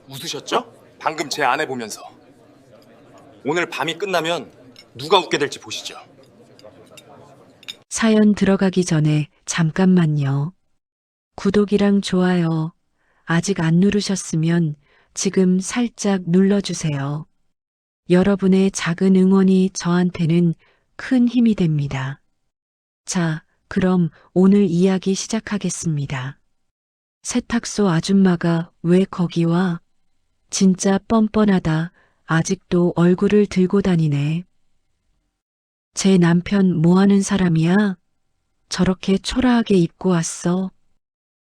웃으셨죠? 방금 제 아내 보면서. 오늘 밤이 끝나면 누가 웃게 될지 보시죠. 사연 들어가기 전에 잠깐만요. 구독이랑 좋아요 아직 안 누르셨으면 지금 살짝 눌러주세요. 여러분의 작은 응원이 저한테는 큰 힘이 됩니다. 자, 그럼 오늘 이야기 시작하겠습니다. 세탁소 아줌마가 왜 거기 와? 진짜 뻔뻔하다. 아직도 얼굴을 들고 다니네. 제 남편 뭐 하는 사람이야? 저렇게 초라하게 입고 왔어.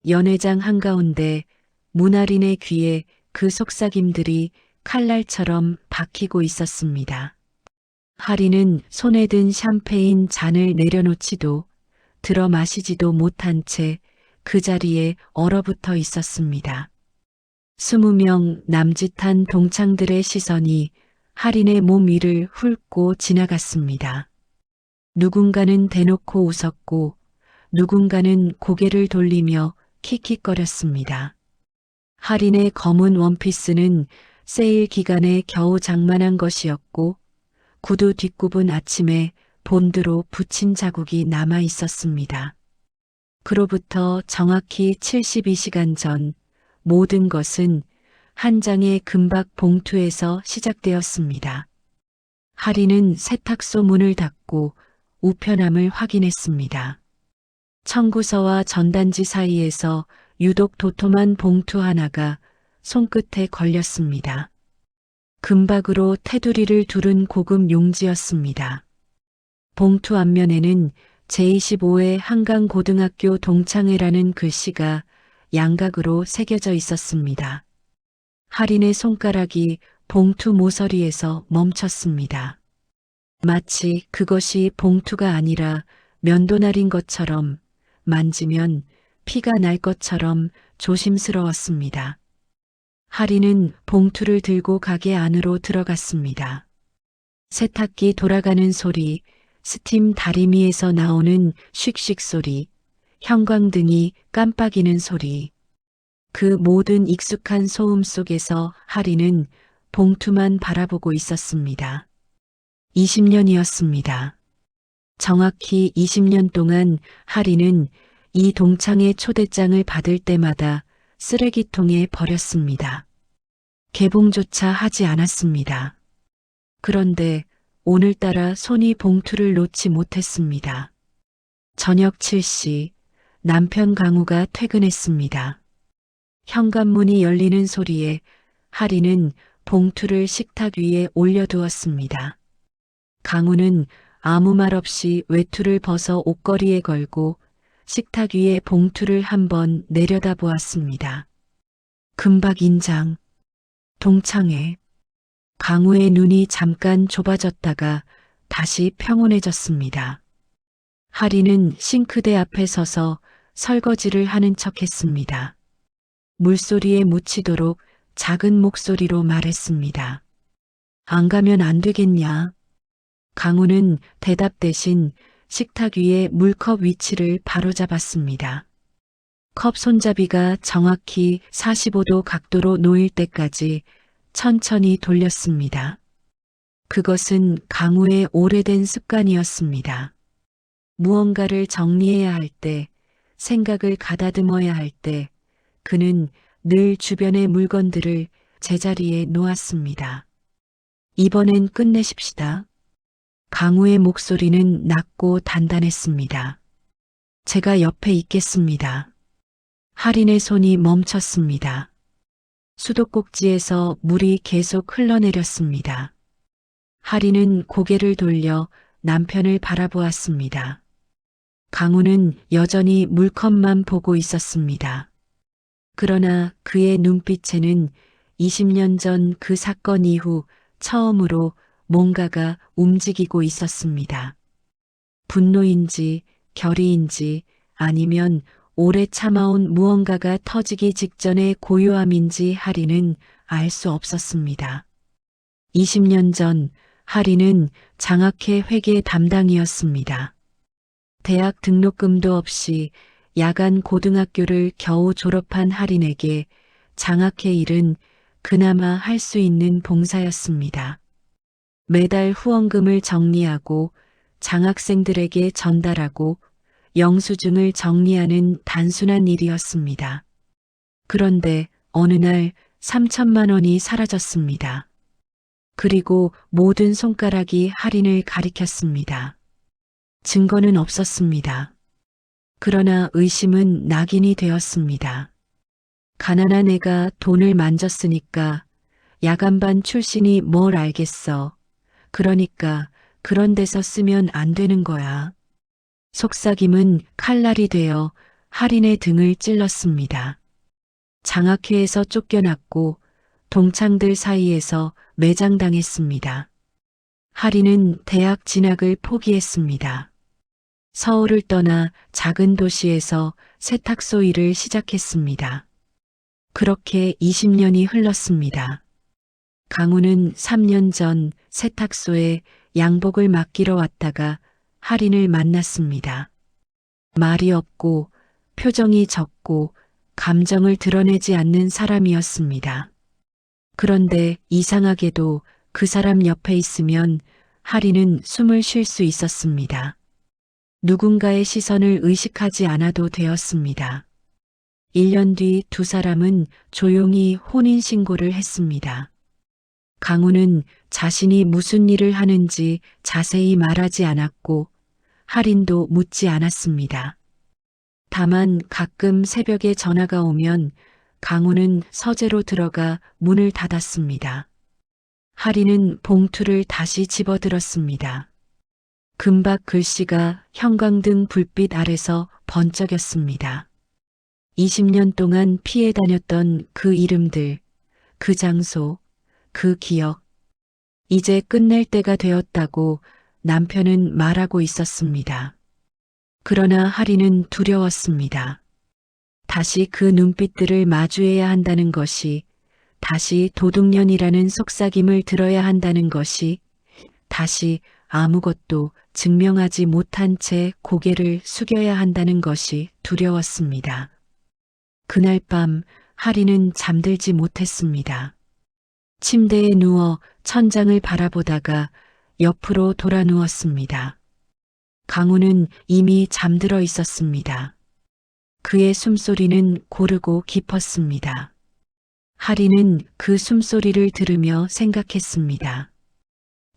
연회장 한가운데 문아린의 귀에 그 속삭임들이 칼날처럼 박히고 있었습니다. 하리는 손에 든 샴페인 잔을 내려놓지도 들어 마시지도 못한 채 그 자리에 얼어붙어 있었습니다. 20명 남짓한 동창들의 시선이 하린의 몸 위를 훑고 지나갔습니다. 누군가는 대놓고 웃었고 누군가는 고개를 돌리며 킥킥거렸습니다. 하린의 검은 원피스는 세일 기간에 겨우 장만한 것이었고 구두 뒷굽은 아침에 본드로 붙인 자국이 남아 있었습니다. 그로부터 정확히 72시간 전 모든 것은 한 장의 금박 봉투에서 시작되었습니다. 하리는 세탁소 문을 닫고 우편함을 확인했습니다. 청구서와 전단지 사이에서 유독 도톰한 봉투 하나가 손끝에 걸렸습니다. 금박으로 테두리를 두른 고급 용지였습니다. 봉투 앞면에는 제25회 한강고등학교 동창회라는 글씨가 양각으로 새겨져 있었습니다. 하린의 손가락이 봉투 모서리에서 멈췄습니다. 마치 그것이 봉투가 아니라 면도날인 것처럼 만지면 피가 날 것처럼 조심스러웠습니다. 하린은 봉투를 들고 가게 안으로 들어갔습니다. 세탁기 돌아가는 소리, 스팀 다리미에서 나오는 슉슉 소리, 형광등이 깜빡이는 소리. 그 모든 익숙한 소음 속에서 하리는 봉투만 바라보고 있었습니다. 20년이었습니다. 정확히 20년 동안 하리는 이 동창의 초대장을 받을 때마다 쓰레기통에 버렸습니다. 개봉조차 하지 않았습니다. 그런데 오늘따라 손이 봉투를 놓지 못했습니다. 저녁 7시 남편 강우가 퇴근했습니다. 현관문이 열리는 소리에 하리는 봉투를 식탁 위에 올려두었습니다. 강우는 아무 말 없이 외투를 벗어 옷걸이에 걸고 식탁 위에 봉투를 한번 내려다보았습니다. 금박 인장, 동창회. 강우의 눈이 잠깐 좁아졌다가 다시 평온해졌습니다. 하리는 싱크대 앞에 서서 설거지를 하는 척했습니다. 물소리에 묻히도록 작은 목소리로 말했습니다. 안 가면 안 되겠냐? 강우는 대답 대신 식탁 위에 물컵 위치를 바로잡았습니다. 컵 손잡이가 정확히 45도 각도로 놓일 때까지 천천히 돌렸습니다. 그것은 강우의 오래된 습관이었습니다. 무언가를 정리해야 할 때, 생각을 가다듬어야 할 때, 그는 늘 주변의 물건들을 제자리에 놓았습니다. 이번엔 끝내십시다. 강우의 목소리는 낮고 단단했습니다. 제가 옆에 있겠습니다. 하린의 손이 멈췄습니다. 수도꼭지에서 물이 계속 흘러내렸습니다. 하린은 고개를 돌려 남편을 바라보았습니다. 강우는 여전히 물컵만 보고 있었습니다. 그러나 그의 눈빛에는 20년 전 그 사건 이후 처음으로 뭔가가 움직이고 있었습니다. 분노인지 결의인지 아니면 오래 참아온 무언가가 터지기 직전의 고요함인지 하리는 알 수 없었습니다. 20년 전 하리는 장학회 회계 담당이었습니다. 대학 등록금도 없이 야간 고등학교를 겨우 졸업한 하린에게 장학회 일은 그나마 할 수 있는 봉사였습니다. 매달 후원금을 정리하고 장학생들에게 전달하고 영수증을 정리하는 단순한 일이었습니다. 그런데 어느 날 3천만 원이 사라졌습니다. 그리고 모든 손가락이 할인을 가리켰습니다. 증거는 없었습니다. 그러나 의심은 낙인이 되었습니다. 가난한 애가 돈을 만졌으니까 야간반 출신이 뭘 알겠어. 그러니까 그런 데서 쓰면 안 되는 거야. 속삭임은 칼날이 되어 할인의 등을 찔렀습니다. 장학회에서 쫓겨났고 동창들 사이에서 매장당했습니다. 할인은 대학 진학을 포기했습니다. 서울을 떠나 작은 도시에서 세탁소 일을 시작했습니다. 그렇게 20년이 흘렀습니다. 강우는 3년 전 세탁소에 양복을 맡기러 왔다가 할인을 만났습니다. 말이 없고 표정이 적고 감정을 드러내지 않는 사람이었습니다. 그런데 이상하게도 그 사람 옆에 있으면 할인은 숨을 쉴 수 있었습니다. 누군가의 시선을 의식하지 않아도 되었습니다. 1년 뒤 두 사람은 조용히 혼인신고를 했습니다. 강우는 자신이 무슨 일을 하는지 자세히 말하지 않았고 할인도 묻지 않았습니다. 다만 가끔 새벽에 전화가 오면 강우는 서재로 들어가 문을 닫았습니다. 할인은 봉투를 다시 집어들었습니다. 금박 글씨가 형광등 불빛 아래서 번쩍였습니다. 20년 동안 피해 다녔던 그 이름들, 그 장소, 그 기억. 이제 끝낼 때가 되었다고 남편은 말하고 있었습니다. 그러나 할인은 두려웠습니다. 다시 그 눈빛들을 마주해야 한다는 것이, 다시 도둑년이라는 속삭임을 들어야 한다는 것이, 다시 아무것도 증명하지 못한 채 고개를 숙여야 한다는 것이 두려웠습니다. 그날 밤 할인은 잠들지 못했습니다. 침대에 누워 천장을 바라보다가 옆으로 돌아 누웠습니다. 강우는 이미 잠들어 있었습니다. 그의 숨소리는 고르고 깊었습니다. 할인은 그 숨소리를 들으며 생각했습니다.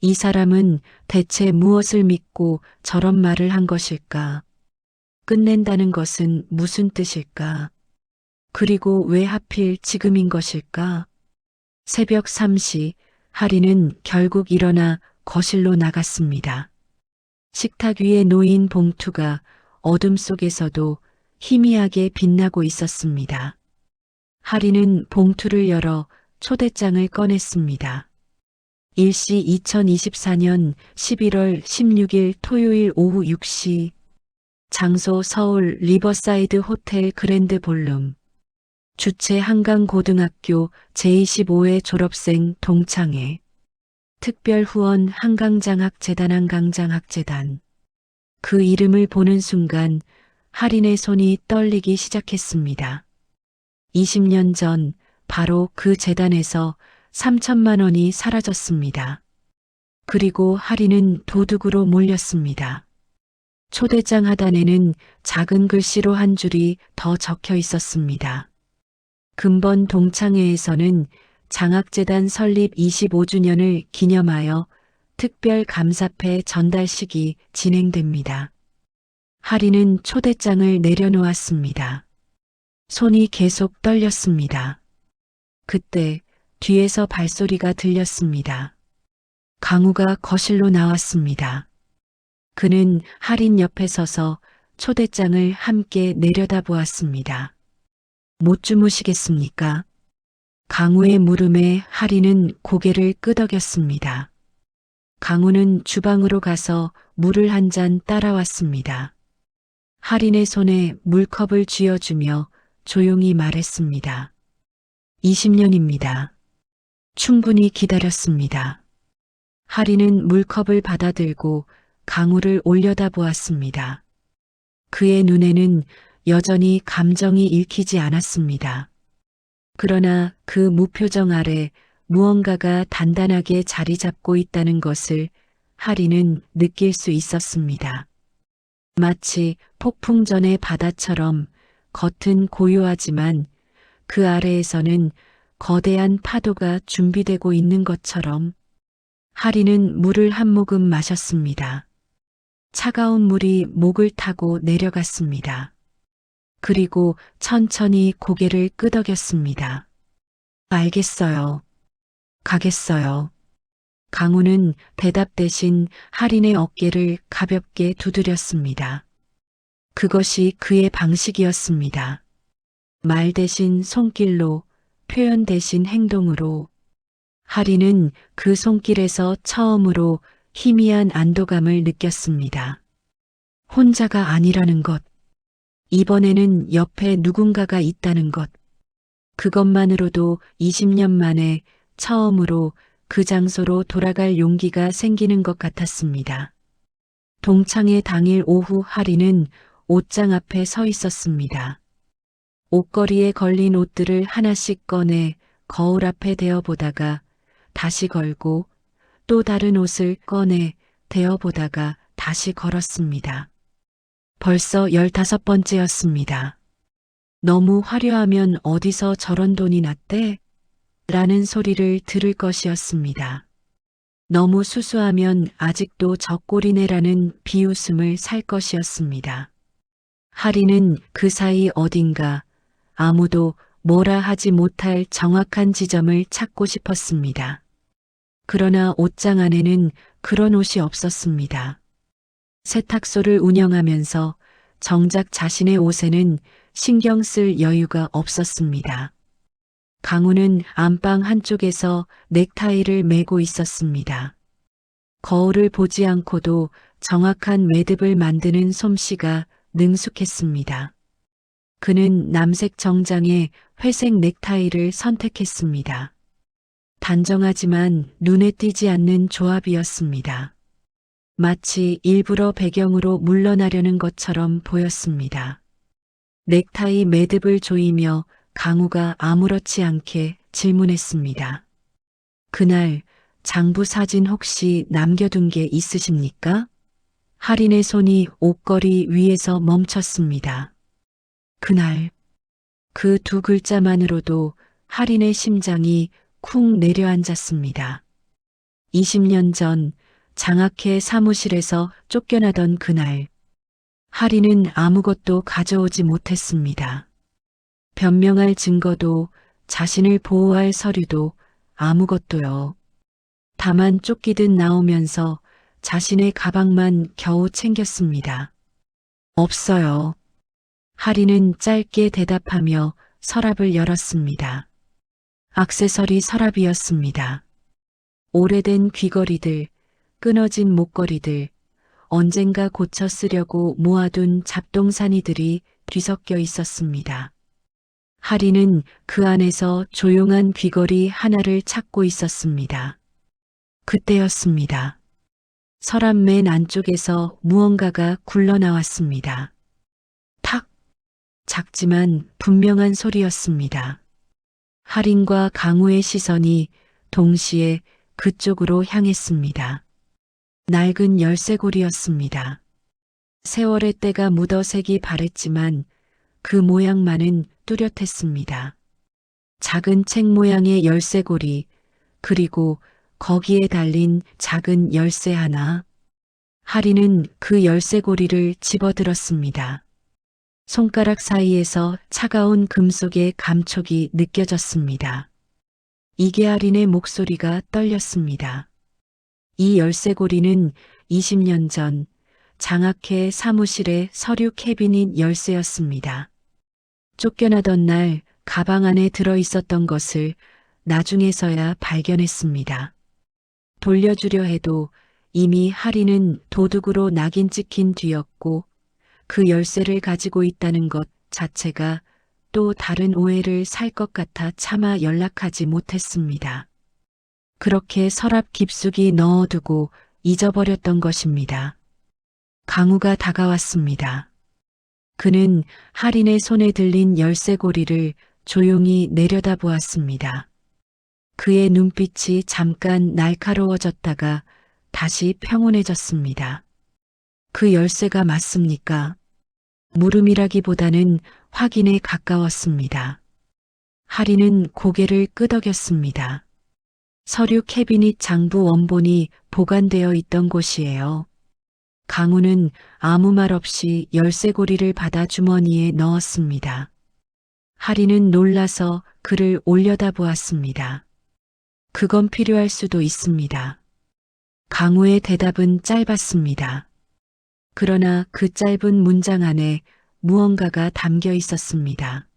이 사람은 대체 무엇을 믿고 저런 말을 한 것일까? 끝낸다는 것은 무슨 뜻일까? 그리고 왜 하필 지금인 것일까? 새벽 3시 할인은 결국 일어나 거실로 나갔습니다. 식탁 위에 놓인 봉투가 어둠 속에서도 희미하게 빛나고 있었습니다. 할인은 봉투를 열어 초대장을 꺼냈습니다. 일시 2024년 11월 16일 토요일 오후 6시 장소 서울 리버사이드 호텔 그랜드 볼룸 주최 한강고등학교 제25회 졸업생 동창회 특별 후원 한강장학재단 한강장학재단 그 이름을 보는 순간 할인의 손이 떨리기 시작했습니다. 20년 전 바로 그 재단에서 3천만 원이 사라졌습니다. 그리고 할인은 도둑으로 몰렸습니다. 초대장 하단에는 작은 글씨로 한 줄이 더 적혀 있었습니다. 금번 동창회에서는 장학재단 설립 25주년을 기념하여 특별 감사패 전달식이 진행됩니다. 할인은 초대장을 내려놓았습니다. 손이 계속 떨렸습니다. 그때 뒤에서 발소리가 들렸습니다. 강우가 거실로 나왔습니다. 그는 할인 옆에 서서 초대장을 함께 내려다보았습니다. 못 주무시겠습니까? 강우의 물음에 할인은 고개를 끄덕였습니다. 강우는 주방으로 가서 물을 한 잔 따라왔습니다. 할인의 손에 물컵을 쥐어주며 조용히 말했습니다. 20년입니다. 충분히 기다렸습니다. 할인은 물컵을 받아들고 강우를 올려다보았습니다. 그의 눈에는 여전히 감정이 읽히지 않았습니다. 그러나 그 무표정 아래 무언가가 단단하게 자리 잡고 있다는 것을 하리는 느낄 수 있었습니다. 마치 폭풍 전의 바다처럼 겉은 고요하지만 그 아래에서는 거대한 파도가 준비되고 있는 것처럼 하리는 물을 한 모금 마셨습니다. 차가운 물이 목을 타고 내려갔습니다. 그리고 천천히 고개를 끄덕였습니다. 알겠어요. 가겠어요. 강우는 대답 대신 하린의 어깨를 가볍게 두드렸습니다. 그것이 그의 방식이었습니다. 말 대신 손길로, 표현 대신 행동으로. 하린은 그 손길에서 처음으로 희미한 안도감을 느꼈습니다. 혼자가 아니라는 것. 이번에는 옆에 누군가가 있다는 것. 그것만으로도 20년 만에 처음으로 그 장소로 돌아갈 용기가 생기는 것 같았습니다. 동창회 당일 오후 하리는 옷장 앞에 서 있었습니다. 옷걸이에 걸린 옷들을 하나씩 꺼내 거울 앞에 대어보다가 다시 걸고 또 다른 옷을 꺼내 대어보다가 다시 걸었습니다. 벌써 15번째였습니다. 너무 화려하면 어디서 저런 돈이 났대? 라는 소리를 들을 것이었습니다. 너무 수수하면 아직도 저 꼴이네라는 비웃음을 살 것이었습니다. 하리는 그 사이 어딘가 아무도 뭐라 하지 못할 정확한 지점을 찾고 싶었습니다. 그러나 옷장 안에는 그런 옷이 없었습니다. 세탁소를 운영하면서 정작 자신의 옷에는 신경 쓸 여유가 없었습니다. 강우는 안방 한쪽에서 넥타이를 매고 있었습니다. 거울을 보지 않고도 정확한 매듭을 만드는 솜씨가 능숙했습니다. 그는 남색 정장에 회색 넥타이를 선택했습니다. 단정하지만 눈에 띄지 않는 조합이었습니다. 마치 일부러 배경으로 물러나려는 것처럼 보였습니다. 넥타이 매듭을 조이며 강우가 아무렇지 않게 질문했습니다. 그날 장부 사진 혹시 남겨둔 게 있으십니까? 하린의 손이 옷걸이 위에서 멈췄습니다. 그날 그 두 글자만으로도 하린의 심장이 쿵 내려앉았습니다. 20년 전 장학회 사무실에서 쫓겨나던 그날 하린은 아무것도 가져오지 못했습니다. 변명할 증거도 자신을 보호할 서류도 아무것도요. 다만 쫓기듯 나오면서 자신의 가방만 겨우 챙겼습니다. 없어요. 하린은 짧게 대답하며 서랍을 열었습니다. 액세서리 서랍이었습니다. 오래된 귀걸이들, 끊어진 목걸이들, 언젠가 고쳐 쓰려고 모아둔 잡동사니들이 뒤섞여 있었습니다. 하리는 그 안에서 조용한 귀걸이 하나를 찾고 있었습니다. 그때였습니다. 서랍 맨 안쪽에서 무언가가 굴러나왔습니다. 탁! 작지만 분명한 소리였습니다. 하린과 강우의 시선이 동시에 그쪽으로 향했습니다. 낡은 열쇠고리였습니다. 세월의 때가 묻어 색이 바랬지만 그 모양만은 뚜렷했습니다. 작은 책 모양의 열쇠고리, 그리고 거기에 달린 작은 열쇠 하나. 하리는 그 열쇠고리를 집어들었습니다. 손가락 사이에서 차가운 금속의 감촉이 느껴졌습니다. 이게 하린의 목소리가 떨렸습니다. 이 열쇠고리는 20년 전 장학회 사무실의 서류 캐비닛 열쇠였습니다. 쫓겨나던 날 가방 안에 들어 있었던 것을 나중에서야 발견했습니다. 돌려주려 해도 이미 하리는 도둑으로 낙인 찍힌 뒤였고 그 열쇠를 가지고 있다는 것 자체가 또 다른 오해를 살 것 같아 차마 연락하지 못했습니다. 그렇게 서랍 깊숙이 넣어두고 잊어버렸던 것입니다. 강우가 다가왔습니다. 그는 하린의 손에 들린 열쇠고리를 조용히 내려다보았습니다. 그의 눈빛이 잠깐 날카로워졌다가 다시 평온해졌습니다. 그 열쇠가 맞습니까? 물음이라기보다는 확인에 가까웠습니다. 하리는 고개를 끄덕였습니다. 서류 캐비닛 장부 원본이 보관되어 있던 곳이에요. 강우는 아무 말 없이 열쇠고리를 받아 주머니에 넣었습니다. 하리는 놀라서 그를 올려다보았습니다. 그건 필요할 수도 있습니다. 강우의 대답은 짧았습니다. 그러나 그 짧은 문장 안에 무언가가 담겨 있었습니다.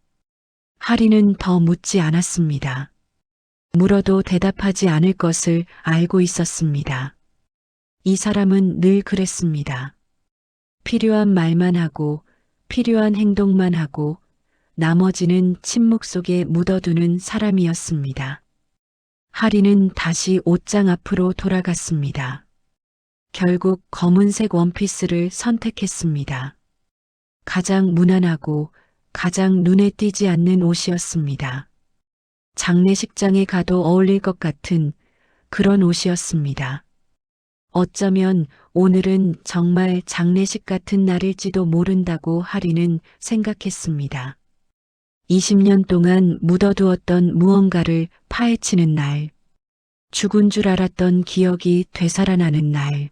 하리는 더 묻지 않았습니다. 물어도 대답하지 않을 것을 알고 있었습니다. 이 사람은 늘 그랬습니다. 필요한 말만 하고 필요한 행동만 하고 나머지는 침묵 속에 묻어두는 사람이었습니다. 하리는 다시 옷장 앞으로 돌아갔습니다. 결국 검은색 원피스를 선택했습니다. 가장 무난하고 가장 눈에 띄지 않는 옷이었습니다. 장례식장에 가도 어울릴 것 같은 그런 옷이었습니다. 어쩌면 오늘은 정말 장례식 같은 날일지도 모른다고 하리는 생각했습니다. 20년 동안 묻어두었던 무언가를 파헤치는 날, 죽은 줄 알았던 기억이 되살아나는 날,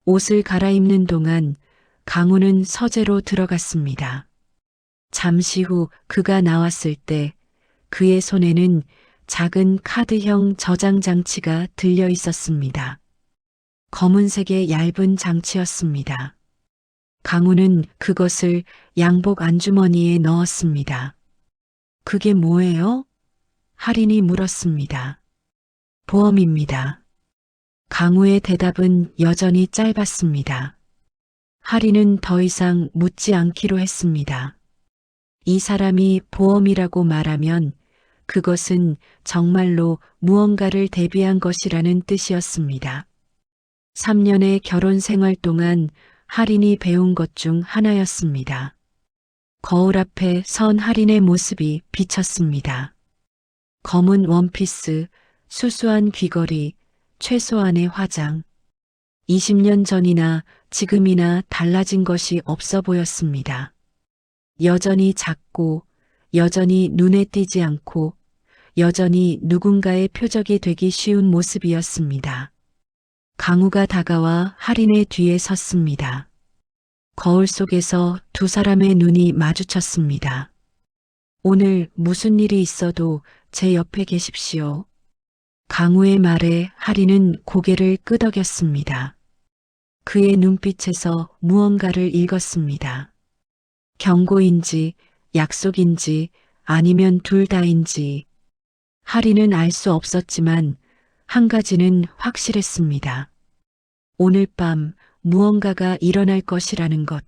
옷을 갈아입는 동안 강우는 서재로 들어갔습니다. 잠시 후 그가 나왔을 때 그의 손에는 작은 카드형 저장 장치가 들려 있었습니다. 검은색의 얇은 장치였습니다. 강우는 그것을 양복 안주머니에 넣었습니다. 그게 뭐예요? 할인이 물었습니다. 보험입니다. 강우의 대답은 여전히 짧았습니다. 할인은 더 이상 묻지 않기로 했습니다. 이 사람이 보험이라고 말하면 그것은 정말로 무언가를 대비한 것이라는 뜻이었습니다. 3년의 결혼 생활 동안 할인이 배운 것 중 하나였습니다. 거울 앞에 선 할인의 모습이 비쳤습니다. 검은 원피스, 수수한 귀걸이, 최소한의 화장. 20년 전이나 지금이나 달라진 것이 없어 보였습니다. 여전히 작고, 여전히 눈에 띄지 않고, 여전히 누군가의 표적이 되기 쉬운 모습이었습니다. 강우가 다가와 할인의 뒤에 섰습니다. 거울 속에서 두 사람의 눈이 마주쳤습니다. 오늘 무슨 일이 있어도 제 옆에 계십시오. 강우의 말에 할인은 고개를 끄덕였습니다. 그의 눈빛에서 무언가를 읽었습니다. 경고인지 약속인지 아니면 둘 다인지 할인은 알 수 없었지만 한 가지는 확실했습니다. 오늘 밤 무언가가 일어날 것이라는 것.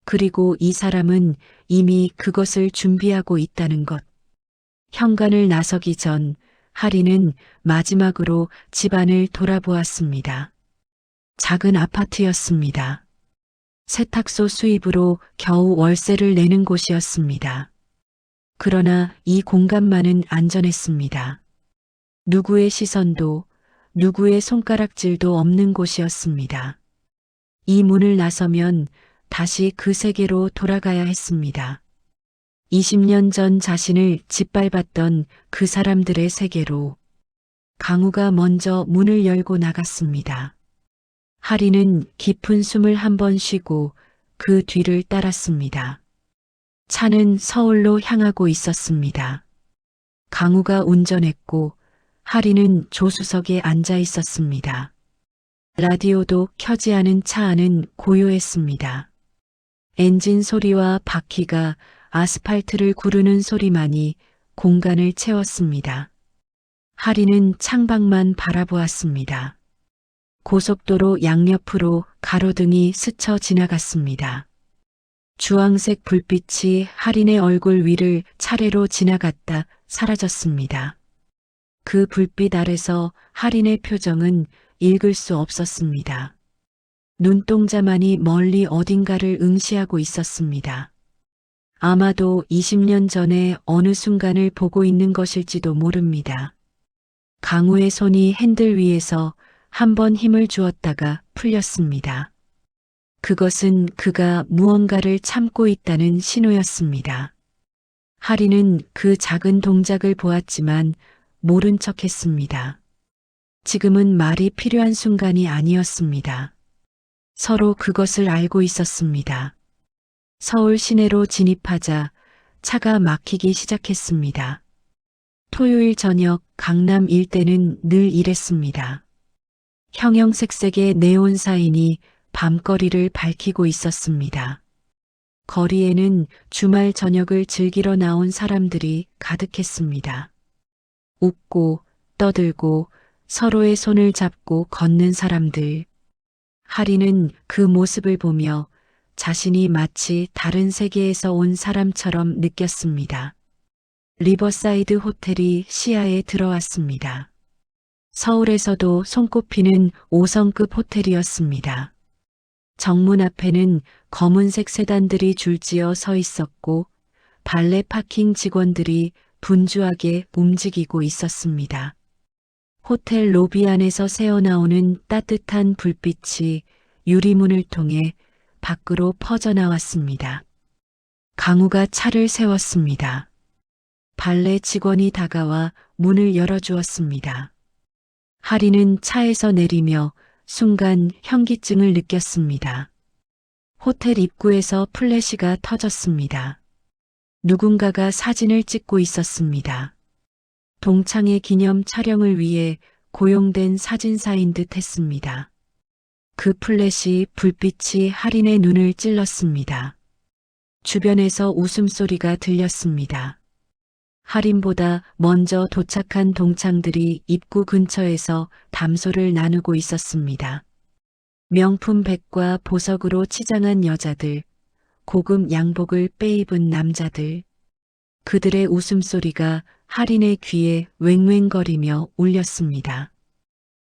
그리고 이 사람은 이미 그것을 준비하고 있다는 것. 현관을 나서기 전 할인은 마지막으로 집안을 돌아보았습니다. 작은 아파트였습니다. 세탁소 수입으로 겨우 월세를 내는 곳이었습니다. 그러나 이 공간만은 안전했습니다. 누구의 시선도 누구의 손가락질도 없는 곳이었습니다. 이 문을 나서면 다시 그 세계로 돌아가야 했습니다. 20년 전 자신을 짓밟았던 그 사람들의 세계로. 강우가 먼저 문을 열고 나갔습니다. 할인은 깊은 숨을 한 번 쉬고 그 뒤를 따랐습니다. 차는 서울로 향하고 있었습니다. 강우가 운전했고 할인은 조수석에 앉아 있었습니다. 라디오도 켜지 않은 차 안은 고요했습니다. 엔진 소리와 바퀴가 아스팔트를 구르는 소리만이 공간을 채웠습니다. 할인은 창밖만 바라보았습니다. 고속도로 양옆으로 가로등이 스쳐 지나갔습니다. 주황색 불빛이 할인의 얼굴 위를 차례로 지나갔다 사라졌습니다. 그 불빛 아래서 할인의 표정은 읽을 수 없었습니다. 눈동자만이 멀리 어딘가를 응시하고 있었습니다. 아마도 20년 전에 어느 순간을 보고 있는 것일지도 모릅니다. 강우의 손이 핸들 위에서 한 번 힘을 주었다가 풀렸습니다. 그것은 그가 무언가를 참고 있다는 신호였습니다. 하리는 그 작은 동작을 보았지만 모른 척했습니다. 지금은 말이 필요한 순간이 아니었습니다. 서로 그것을 알고 있었습니다. 서울 시내로 진입하자 차가 막히기 시작했습니다. 토요일 저녁 강남 일대는 늘 이랬습니다. 형형색색의 네온 사인이 밤거리를 밝히고 있었습니다. 거리에는 주말 저녁을 즐기러 나온 사람들이 가득했습니다. 웃고 떠들고 서로의 손을 잡고 걷는 사람들. 하리는 그 모습을 보며 자신이 마치 다른 세계에서 온 사람처럼 느꼈습니다. 리버사이드 호텔이 시야에 들어왔습니다. 서울에서도 손꼽히는 5성급 호텔이었습니다. 정문 앞에는 검은색 세단들이 줄지어 서 있었고 발레 파킹 직원들이 분주하게 움직이고 있었습니다. 호텔 로비 안에서 새어나오는 따뜻한 불빛이 유리문을 통해 밖으로 퍼져나왔습니다. 강우가 차를 세웠습니다. 발레 직원이 다가와 문을 열어주었습니다. 하리는 차에서 내리며 순간 현기증을 느꼈습니다. 호텔 입구에서 플래시가 터졌습니다. 누군가가 사진을 찍고 있었습니다. 동창의 기념 촬영을 위해 고용된 사진사인 듯 했습니다. 그 플래시 불빛이 하린의 눈을 찔렀습니다. 주변에서 웃음소리가 들렸습니다. 하린보다 먼저 도착한 동창들이 입구 근처에서 담소를 나누고 있었습니다. 명품 백과 보석으로 치장한 여자들, 고급 양복을 빼입은 남자들. 그들의 웃음소리가 하린의 귀에 왱왱거리며 울렸습니다.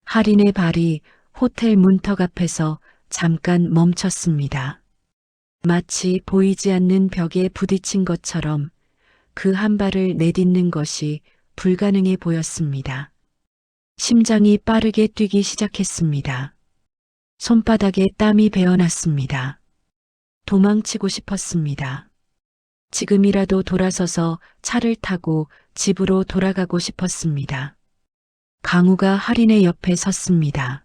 하린의 발이 호텔 문턱 앞에서 잠깐 멈췄습니다. 마치 보이지 않는 벽에 부딪힌 것처럼 그 한 발을 내딛는 것이 불가능해 보였습니다. 심장이 빠르게 뛰기 시작했습니다. 손바닥에 땀이 배어났습니다. 도망치고 싶었습니다. 지금이라도 돌아서서 차를 타고 집으로 돌아가고 싶었습니다. 강우가 하린의 옆에 섰습니다.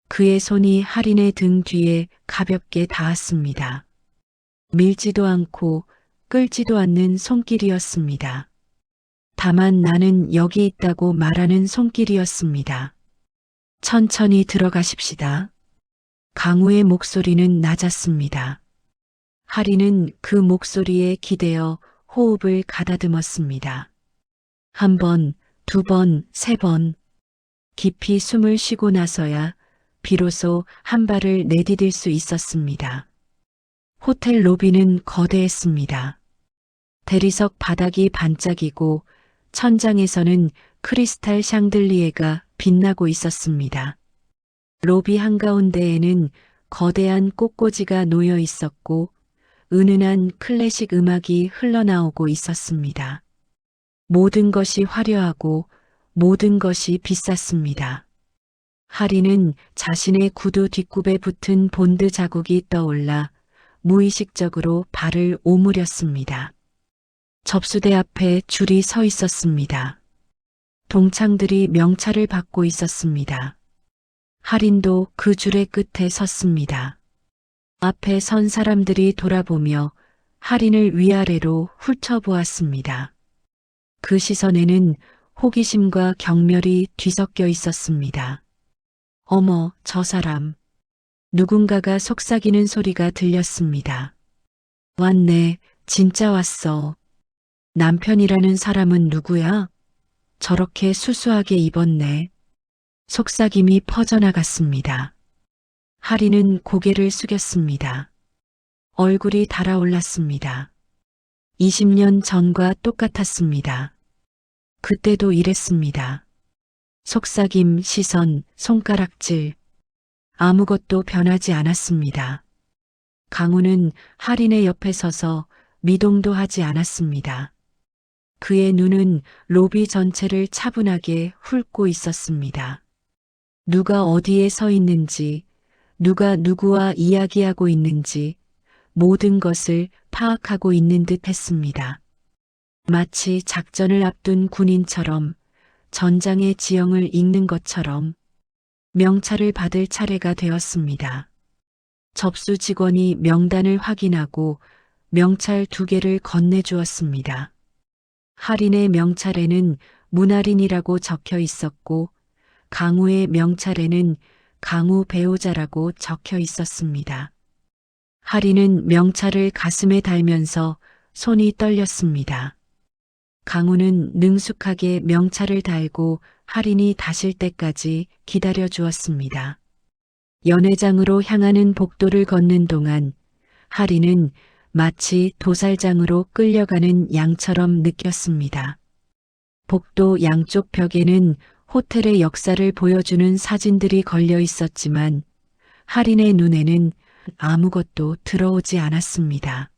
그의 손이 하린의 등 뒤에 가볍게 닿았습니다. 밀지도 않고 끌지도 않는 손길이었습니다. 다만 나는 여기 있다고 말하는 손길이었습니다. 천천히 들어가십시다. 강우의 목소리는 낮았습니다. 하린은 그 목소리에 기대어 호흡을 가다듬었습니다. 한 번, 두 번, 세 번. 깊이 숨을 쉬고 나서야 비로소 한 발을 내디딜 수 있었습니다. 호텔 로비는 거대했습니다. 대리석 바닥이 반짝이고 천장에서는 크리스탈 샹들리에가 빛나고 있었습니다. 로비 한가운데에는 거대한 꽃꽂이가 놓여 있었고 은은한 클래식 음악이 흘러나오고 있었습니다. 모든 것이 화려하고 모든 것이 비쌌습니다. 하린은 자신의 구두 뒷굽에 붙은 본드 자국이 떠올라 무의식적으로 발을 오므렸습니다. 접수대 앞에 줄이 서 있었습니다. 동창들이 명찰을 받고 있었습니다. 하린도 그 줄의 끝에 섰습니다. 앞에 선 사람들이 돌아보며 하린을 위아래로 훑어보았습니다. 그 시선에는 호기심과 경멸이 뒤섞여 있었습니다. 어머, 저 사람. 누군가가 속삭이는 소리가 들렸습니다. 왔네, 진짜 왔어. 남편이라는 사람은 누구야? 저렇게 수수하게 입었네. 속삭임이 퍼져나갔습니다. 하린은 고개를 숙였습니다. 얼굴이 달아올랐습니다. 20년 전과 똑같았습니다. 그때도 이랬습니다. 속삭임, 시선, 손가락질. 아무것도 변하지 않았습니다. 강우는 하린의 옆에 서서 미동도 하지 않았습니다. 그의 눈은 로비 전체를 차분하게 훑고 있었습니다. 누가 어디에 서 있는지, 누가 누구와 이야기하고 있는지 모든 것을 파악하고 있는 듯 했습니다. 마치 작전을 앞둔 군인처럼 전장의 지형을 읽는 것처럼 명찰을 받을 차례가 되었습니다. 접수 직원이 명단을 확인하고 명찰 2개를 건네주었습니다. 할인의 명찰에는 문할인이라고 적혀 있었고 강우의 명찰에는 강우 배우자라고 적혀 있었습니다. 할인은 명찰을 가슴에 달면서 손이 떨렸습니다. 강우는 능숙하게 명찰을 달고 할인이 다실 때까지 기다려 주었습니다. 연회장으로 향하는 복도를 걷는 동안 할인은 마치 도살장으로 끌려가는 양처럼 느꼈습니다. 복도 양쪽 벽에는 호텔의 역사를 보여주는 사진들이 걸려 있었지만 할인의 눈에는 아무것도 들어오지 않았습니다.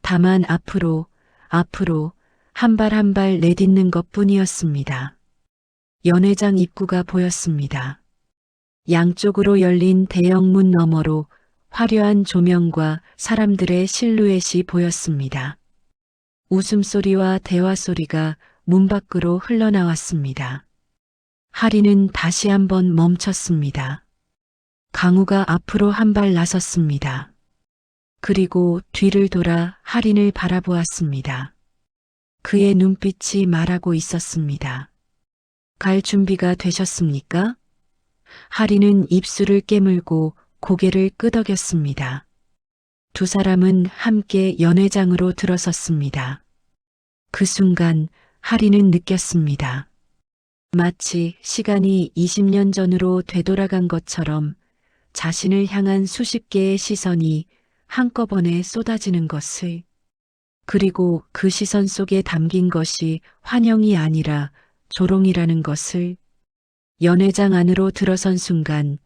다만 앞으로 한 발 한 발 내딛는 것뿐이었습니다. 연회장 입구가 보였습니다. 양쪽으로 열린 대형 문 너머로 화려한 조명과 사람들의 실루엣이 보였습니다. 웃음소리와 대화소리가 문 밖으로 흘러나왔습니다. 할인은 다시 한번 멈췄습니다. 강우가 앞으로 한 발 나섰습니다. 그리고 뒤를 돌아 할인을 바라보았습니다. 그의 눈빛이 말하고 있었습니다. 갈 준비가 되셨습니까? 할인은 입술을 깨물고 고개를 끄덕였습니다. 두 사람은 함께 연회장으로 들어섰습니다. 그 순간 할인은 느꼈습니다. 마치 시간이 20년 전으로 되돌아간 것처럼 자신을 향한 수십 개의 시선이 한꺼번에 쏟아지는 것을, 그리고 그 시선 속에 담긴 것이 환영이 아니라 조롱이라는 것을. 연회장 안으로 들어선 순간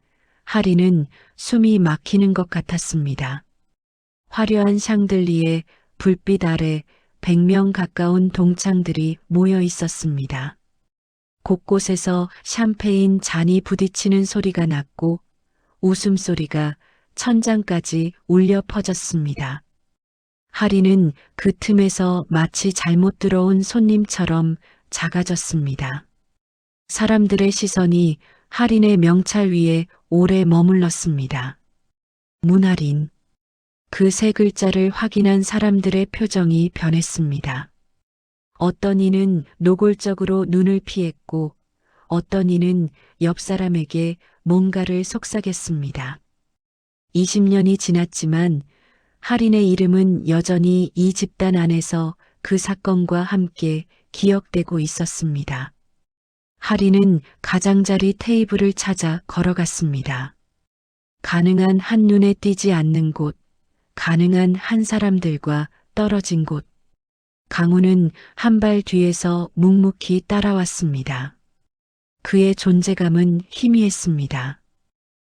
할인은 숨이 막히는 것 같았습니다. 화려한 샹들리에 불빛 아래 100명 가까운 동창들이 모여 있었습니다. 곳곳에서 샴페인 잔이 부딪히는 소리가 났고 웃음소리가 천장까지 울려 퍼졌습니다. 할인은 그 틈에서 마치 잘못 들어온 손님처럼 작아졌습니다. 사람들의 시선이 할인의 명찰 위에 오래 머물렀습니다. 문할인. 그 세 글자를 확인한 사람들의 표정이 변했습니다. 어떤 이는 노골적으로 눈을 피했고 어떤 이는 옆 사람에게 뭔가를 속삭였습니다. 20년이 지났지만 할인의 이름은 여전히 이 집단 안에서 그 사건과 함께 기억되고 있었습니다. 할인은 가장자리 테이블을 찾아 걸어갔습니다. 가능한 한눈에 띄지 않는 곳, 가능한 한 사람들과 떨어진 곳. 강우는 한 발 뒤에서 묵묵히 따라왔습니다. 그의 존재감은 희미했습니다.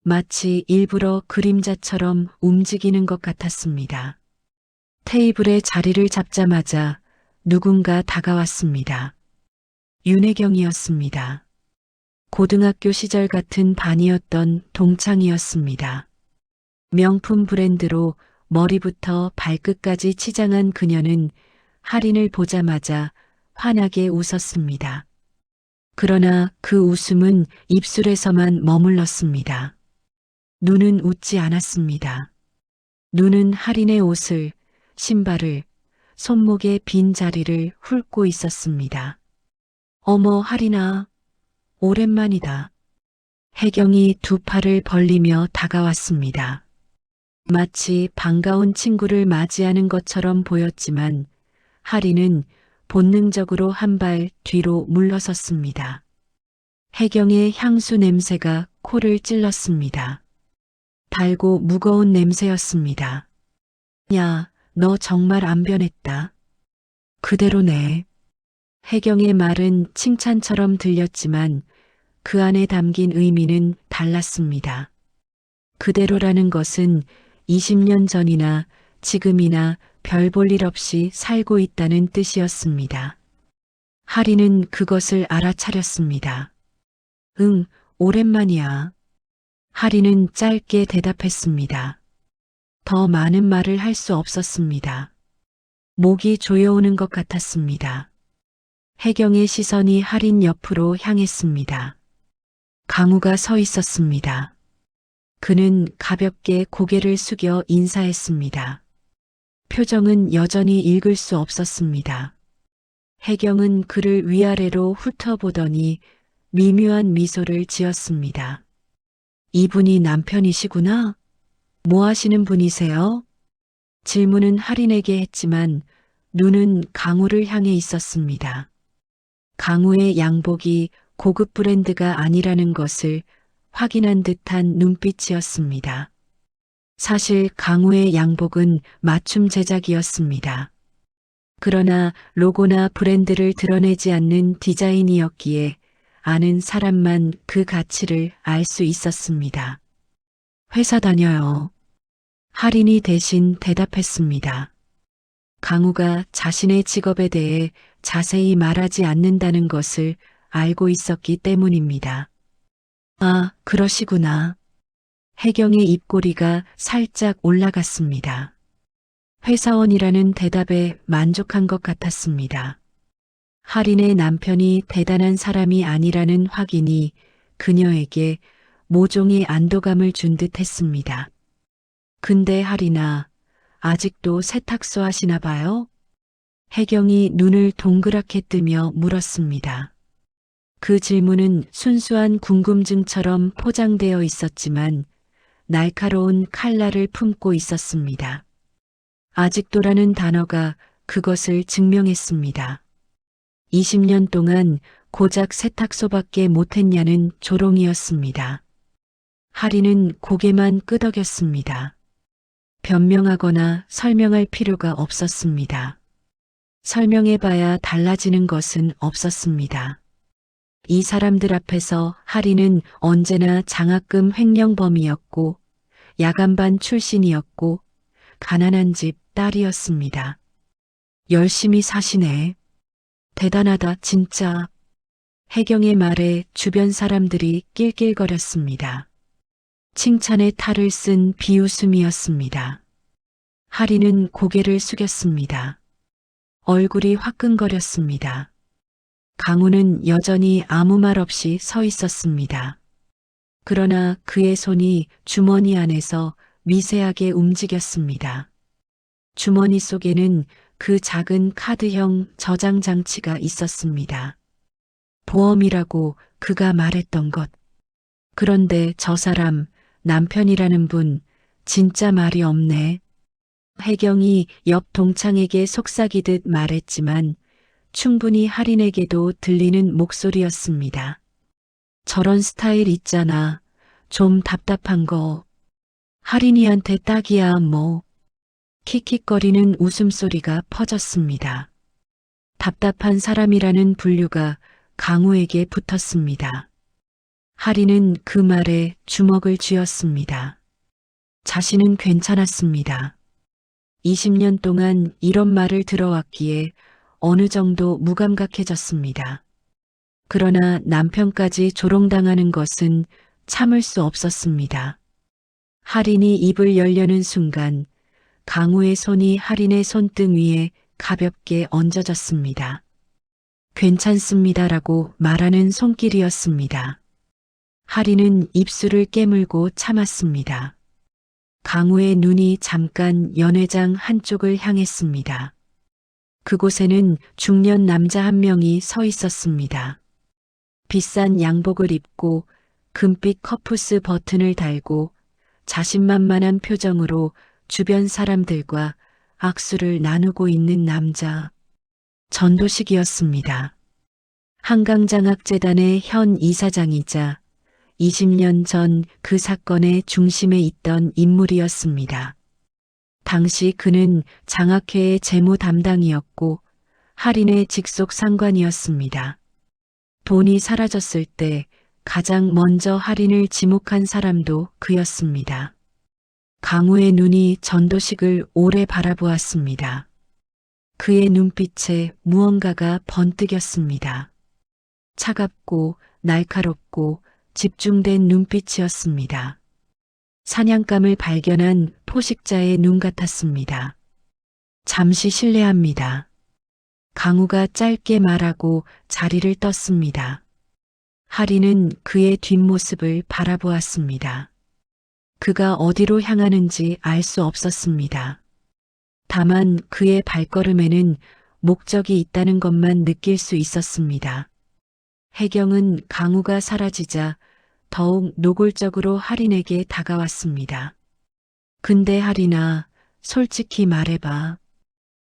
마치 일부러 그림자처럼 움직이는 것 같았습니다. 테이블에 자리를 잡자마자 누군가 다가왔습니다. 윤혜경이었습니다. 고등학교 시절 같은 반이었던 동창이었습니다. 명품 브랜드로 머리부터 발끝까지 치장한 그녀는 할인을 보자마자 환하게 웃었습니다. 그러나 그 웃음은 입술에서만 머물렀습니다. 눈은 웃지 않았습니다. 눈은 할인의 옷을, 신발을, 손목의 빈 자리를 훑고 있었습니다. 어머, 할인아, 오랜만이다. 혜경이 두 팔을 벌리며 다가왔습니다. 마치 반가운 친구를 맞이하는 것처럼 보였지만 할인은 본능적으로 한 발 뒤로 물러섰습니다. 혜경의 향수 냄새가 코를 찔렀습니다. 달고 무거운 냄새였습니다. 야, 너 정말 안 변했다. 그대로네. 혜경의 말은 칭찬처럼 들렸지만 그 안에 담긴 의미는 달랐습니다. 그대로라는 것은 20년 전이나 지금이나 별 볼 일 없이 살고 있다는 뜻이었습니다. 하리는 그것을 알아차렸습니다. 응, 오랜만이야. 하리는 짧게 대답했습니다. 더 많은 말을 할 수 없었습니다. 목이 조여오는 것 같았습니다. 혜경의 시선이 하린 옆으로 향했습니다. 강우가 서 있었습니다. 그는 가볍게 고개를 숙여 인사했습니다. 표정은 여전히 읽을 수 없었습니다. 혜경은 그를 위아래로 훑어보더니 미묘한 미소를 지었습니다. 이분이 남편이시구나? 뭐 하시는 분이세요? 질문은 할인에게 했지만 눈은 강우를 향해 있었습니다. 강우의 양복이 고급 브랜드가 아니라는 것을 확인한 듯한 눈빛이었습니다. 사실 강우의 양복은 맞춤 제작이었습니다. 그러나 로고나 브랜드를 드러내지 않는 디자인이었기에 아는 사람만 그 가치를 알 수 있었습니다. 회사 다녀요. 할인이 대신 대답했습니다. 강우가 자신의 직업에 대해 자세히 말하지 않는다는 것을 알고 있었기 때문입니다. 아, 그러시구나. 혜경의 입꼬리가 살짝 올라갔습니다. 회사원이라는 대답에 만족한 것 같았습니다. 할인의 남편이 대단한 사람이 아니라는 확인이 그녀에게 모종의 안도감을 준 듯 했습니다. 근데 할인아, 아직도 세탁소 하시나 봐요? 혜경이 눈을 동그랗게 뜨며 물었습니다. 그 질문은 순수한 궁금증처럼 포장되어 있었지만 날카로운 칼날을 품고 있었습니다. 아직도라는 단어가 그것을 증명했습니다. 20년 동안 고작 세탁소밖에 못했냐는 조롱이었습니다. 할인은 고개만 끄덕였습니다. 변명하거나 설명할 필요가 없었습니다. 설명해봐야 달라지는 것은 없었습니다. 이 사람들 앞에서 할인은 언제나 장학금 횡령범이었고 야간반 출신이었고 가난한 집 딸이었습니다. 열심히 사시네. 대단하다 진짜. 혜경의 말에 주변 사람들이 낄낄거렸습니다. 칭찬의 탈을 쓴 비웃음이었습니다. 할인은 고개를 숙였습니다. 얼굴이 화끈거렸습니다. 강우는 여전히 아무 말 없이 서 있었습니다. 그러나 그의 손이 주머니 안에서 미세하게 움직였습니다. 주머니 속에는 그 작은 카드형 저장 장치가 있었습니다. 보험이라고 그가 말했던 것. 그런데 저 사람, 남편이라는 분, 진짜 말이 없네. 혜경이 옆 동창에게 속삭이듯 말했지만 충분히 할인에게도 들리는 목소리였습니다. 저런 스타일 있잖아. 좀 답답한 거. 할인이한테 딱이야 뭐. 킥킥거리는 웃음소리가 퍼졌습니다. 답답한 사람이라는 분류가 강우에게 붙었습니다. 할인은 그 말에 주먹을 쥐었습니다. 자신은 괜찮았습니다. 20년 동안 이런 말을 들어왔기에 어느 정도 무감각해졌습니다. 그러나 남편까지 조롱당하는 것은 참을 수 없었습니다. 할인이 입을 열려는 순간 강우의 손이 할인의 손등 위에 가볍게 얹어졌습니다. 괜찮습니다라고 말하는 손길이었습니다. 할인은 입술을 깨물고 참았습니다. 강우의 눈이 잠깐 연회장 한쪽을 향했습니다. 그곳에는 중년 남자 한 명이 서 있었습니다. 비싼 양복을 입고 금빛 커프스 버튼을 달고 자신만만한 표정으로 주변 사람들과 악수를 나누고 있는 남자. 전도식이었습니다. 한강장학재단의 현 이사장이자 20년 전 그 사건의 중심에 있던 인물이었습니다. 당시 그는 장학회의 재무 담당이었고 할인의 직속 상관이었습니다. 돈이 사라졌을 때 가장 먼저 할인을 지목한 사람도 그였습니다. 강우의 눈이 전도식을 오래 바라보았습니다. 그의 눈빛에 무언가가 번뜩였습니다. 차갑고 날카롭고 집중된 눈빛이었습니다. 사냥감을 발견한 포식자의 눈 같았습니다. 잠시 실례합니다. 강우가 짧게 말하고 자리를 떴습니다. 하리는 그의 뒷모습을 바라보았습니다. 그가 어디로 향하는지 알 수 없었습니다. 다만 그의 발걸음에는 목적이 있다는 것만 느낄 수 있었습니다. 해경은 강우가 사라지자 더욱 노골적으로 할인에게 다가왔습니다. 근데 할인아, 솔직히 말해봐.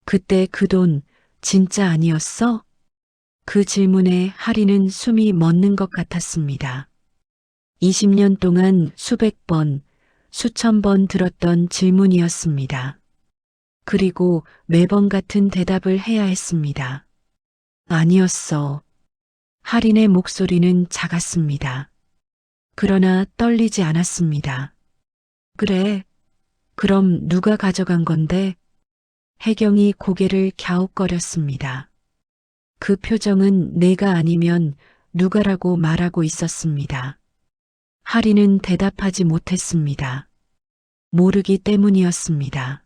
그때 그 돈 진짜 아니었어? 그 질문에 할인은 숨이 멎는 것 같았습니다. 20년 동안 수백 번, 수천 번 들었던 질문이었습니다. 그리고 매번 같은 대답을 해야 했습니다. 아니었어. 할인의 목소리는 작았습니다. 그러나 떨리지 않았습니다. 그래. 그럼 누가 가져간 건데? 해경이 고개를 갸웃거렸습니다. 그 표정은 내가 아니면 누가라고 말하고 있었습니다. 할인은 대답하지 못했습니다. 모르기 때문이었습니다.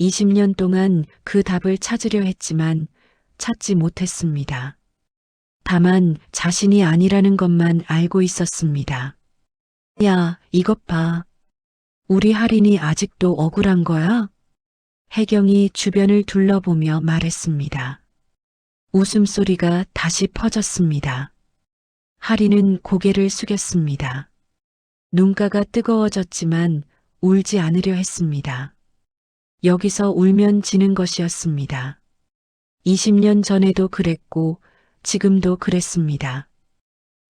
20년 동안 그 답을 찾으려 했지만 찾지 못했습니다. 다만 자신이 아니라는 것만 알고 있었습니다. 야, 이것 봐. 우리 할인이 아직도 억울한 거야? 해경이 주변을 둘러보며 말했습니다. 웃음소리가 다시 퍼졌습니다. 할인은 고개를 숙였습니다. 눈가가 뜨거워졌지만 울지 않으려 했습니다. 여기서 울면 지는 것이었습니다. 20년 전에도 그랬고 지금도 그랬습니다.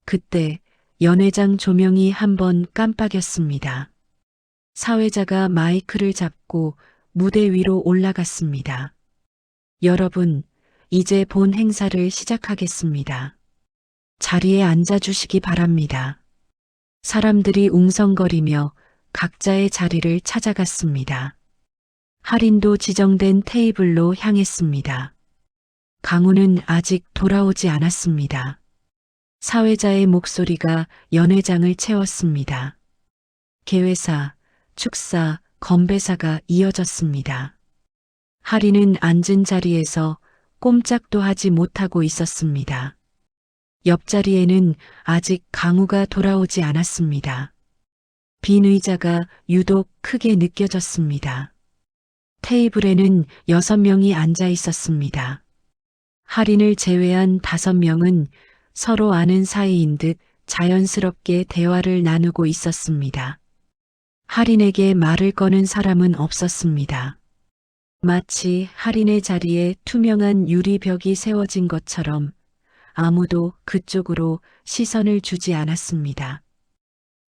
그때 연회장 조명이 한번 깜빡였습니다. 사회자가 마이크를 잡고 무대 위로 올라갔습니다. 여러분, 이제 본 행사를 시작하겠습니다. 자리에 앉아주시기 바랍니다. 사람들이 웅성거리며 각자의 자리를 찾아갔습니다. 할인도 지정된 테이블로 향했습니다. 강우는 아직 돌아오지 않았습니다. 사회자의 목소리가 연회장을 채웠습니다. 개회사, 축사, 건배사가 이어졌습니다. 할인은 앉은 자리에서 꼼짝도 하지 못하고 있었습니다. 옆자리에는 아직 강우가 돌아오지 않았습니다. 빈 의자가 유독 크게 느껴졌습니다. 테이블에는 6명이 앉아 있었습니다. 할인을 제외한 5명은 서로 아는 사이인 듯 자연스럽게 대화를 나누고 있었습니다. 할인에게 말을 거는 사람은 없었습니다. 마치 할인의 자리에 투명한 유리벽이 세워진 것처럼 아무도 그쪽으로 시선을 주지 않았습니다.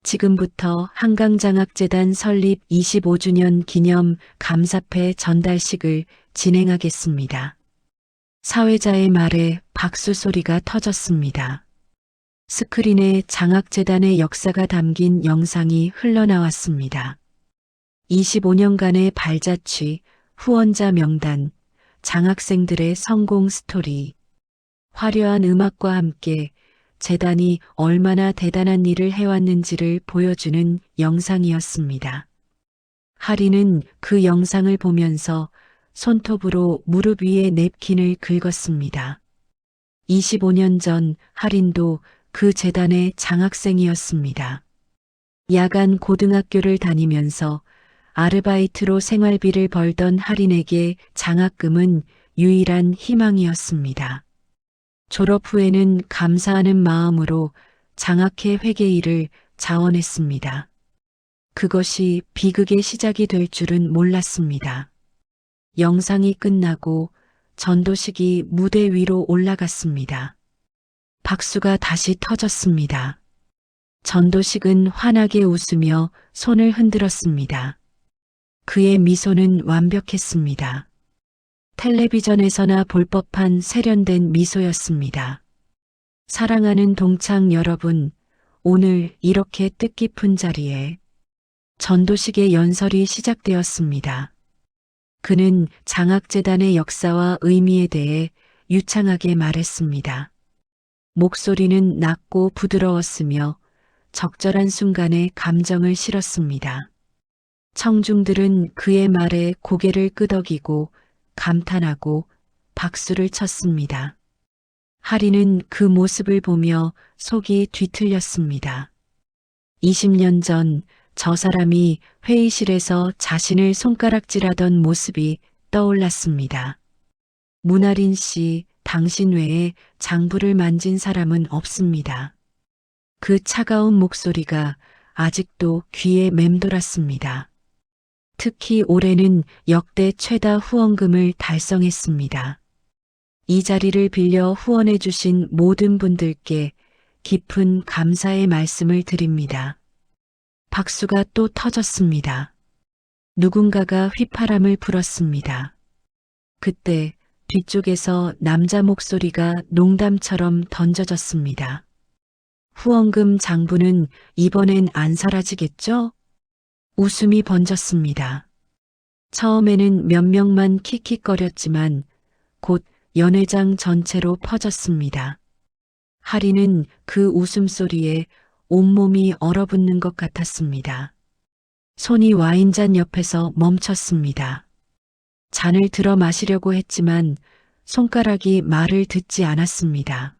지금부터 한강장학재단 설립 25주년 기념 감사패 전달식을 진행하겠습니다. 사회자의 말에 박수 소리가 터졌습니다. 스크린에 장학재단의 역사가 담긴 영상이 흘러나왔습니다. 25년간의 발자취, 후원자 명단, 장학생들의 성공 스토리, 화려한 음악과 함께 재단이 얼마나 대단한 일을 해왔는지를 보여주는 영상이었습니다. 할인은 그 영상을 보면서 손톱으로 무릎 위에 냅킨을 긁었습니다. 25년 전 할인도 그 재단의 장학생이었습니다. 야간 고등학교를 다니면서 아르바이트로 생활비를 벌던 할인에게 장학금은 유일한 희망이었습니다. 졸업 후에는 감사하는 마음으로 장학회 회계일을 자원했습니다. 그것이 비극의 시작이 될 줄은 몰랐습니다. 영상이 끝나고 전도식이 무대 위로 올라갔습니다. 박수가 다시 터졌습니다. 전도식은 환하게 웃으며 손을 흔들었습니다. 그의 미소는 완벽했습니다. 텔레비전에서나 볼 법한 세련된 미소였습니다. 사랑하는 동창 여러분, 오늘 이렇게 뜻깊은 자리에 전도식의 연설이 시작되었습니다. 그는 장학재단의 역사와 의미에 대해 유창하게 말했습니다. 목소리는 낮고 부드러웠으며 적절한 순간에 감정을 실었습니다. 청중들은 그의 말에 고개를 끄덕이고 감탄하고 박수를 쳤습니다. 하리는 그 모습을 보며 속이 뒤틀렸습니다. 20년 전 저 사람이 회의실에서 자신을 손가락질하던 모습이 떠올랐습니다. 문아린 씨, 당신 외에 장부를 만진 사람은 없습니다. 그 차가운 목소리가 아직도 귀에 맴돌았습니다. 특히 올해는 역대 최다 후원금을 달성했습니다. 이 자리를 빌려 후원해 주신 모든 분들께 깊은 감사의 말씀을 드립니다. 박수가 또 터졌습니다. 누군가가 휘파람을 불었습니다. 그때 뒤쪽에서 남자 목소리가 농담처럼 던져졌습니다. 후원금 장부는 이번엔 안 사라지겠죠? 웃음이 번졌습니다. 처음에는 몇 명만 킥킥거렸지만 곧 연회장 전체로 퍼졌습니다. 하리는 그 웃음소리에 온몸이 얼어붙는 것 같았습니다. 손이 와인잔 옆에서 멈췄습니다. 잔을 들어 마시려고 했지만 손가락이 말을 듣지 않았습니다.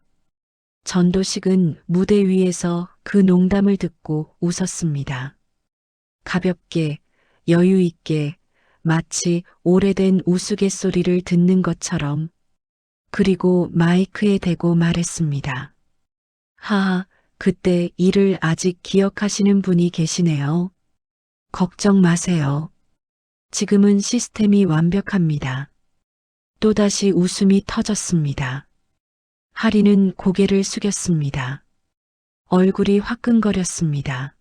전도식은 무대 위에서 그 농담을 듣고 웃었습니다. 가볍게, 여유 있게, 마치 오래된 우스갯소리를 듣는 것처럼. 그리고 마이크에 대고 말했습니다. 하하, 그때 일을 아직 기억하시는 분이 계시네요. 걱정 마세요. 지금은 시스템이 완벽합니다. 또다시 웃음이 터졌습니다. 하리는 고개를 숙였습니다. 얼굴이 화끈거렸습니다.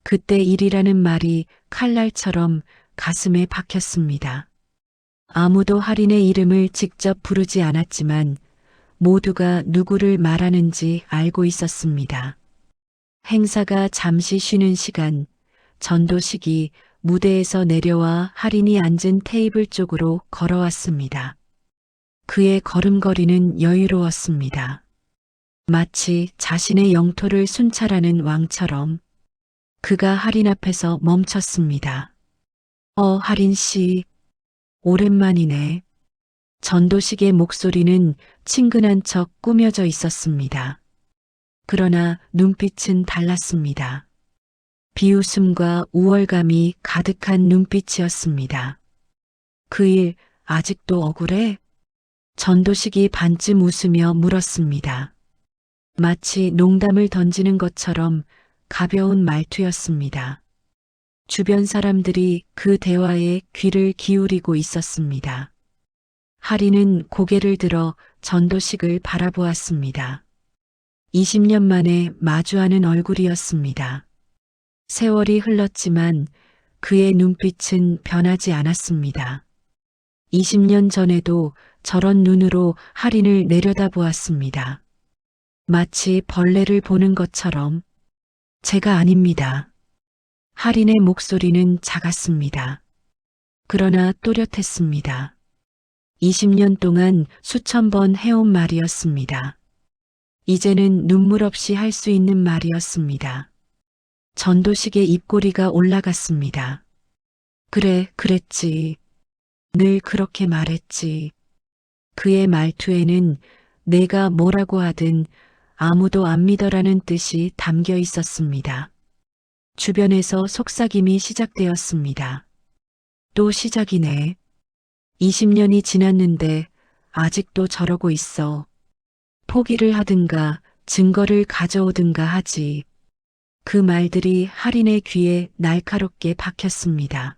그때 일이라는 말이 칼날처럼 가슴에 박혔습니다. 아무도 하린의 이름을 직접 부르지 않았지만 모두가 누구를 말하는지 알고 있었습니다. 행사가 잠시 쉬는 시간, 전도식이 무대에서 내려와 하린이 앉은 테이블 쪽으로 걸어왔습니다. 그의 걸음걸이는 여유로웠습니다. 마치 자신의 영토를 순찰하는 왕처럼. 그가 하린 앞에서 멈췄습니다. 하린 씨, 오랜만이네. 전도식의 목소리는 친근한 척 꾸며져 있었습니다. 그러나 눈빛은 달랐습니다. 비웃음과 우월감이 가득한 눈빛이었습니다. 그 일 아직도 억울해? 전도식이 반쯤 웃으며 물었습니다. 마치 농담을 던지는 것처럼 가벼운 말투였습니다. 주변 사람들이 그 대화에 귀를 기울이고 있었습니다. 하리는 고개를 들어 전도식을 바라보았습니다. 20년 만에 마주하는 얼굴이었습니다. 세월이 흘렀지만 그의 눈빛은 변하지 않았습니다. 20년 전에도 저런 눈으로 하린을 내려다보았습니다. 마치 벌레를 보는 것처럼. 제가 아닙니다. 하린의 목소리는 작았습니다. 그러나 또렷했습니다. 20년 동안 수천 번 해온 말이었습니다. 이제는 눈물 없이 할 수 있는 말이었습니다. 전도식의 입꼬리가 올라갔습니다. 그래, 그랬지. 늘 그렇게 말했지. 그의 말투에는 내가 뭐라고 하든 아무도 안 믿어라는 뜻이 담겨 있었습니다. 주변에서 속삭임이 시작되었습니다. 또 시작이네. 20년이 지났는데 아직도 저러고 있어. 포기를 하든가 증거를 가져오든가 하지. 그 말들이 하린의 귀에 날카롭게 박혔습니다.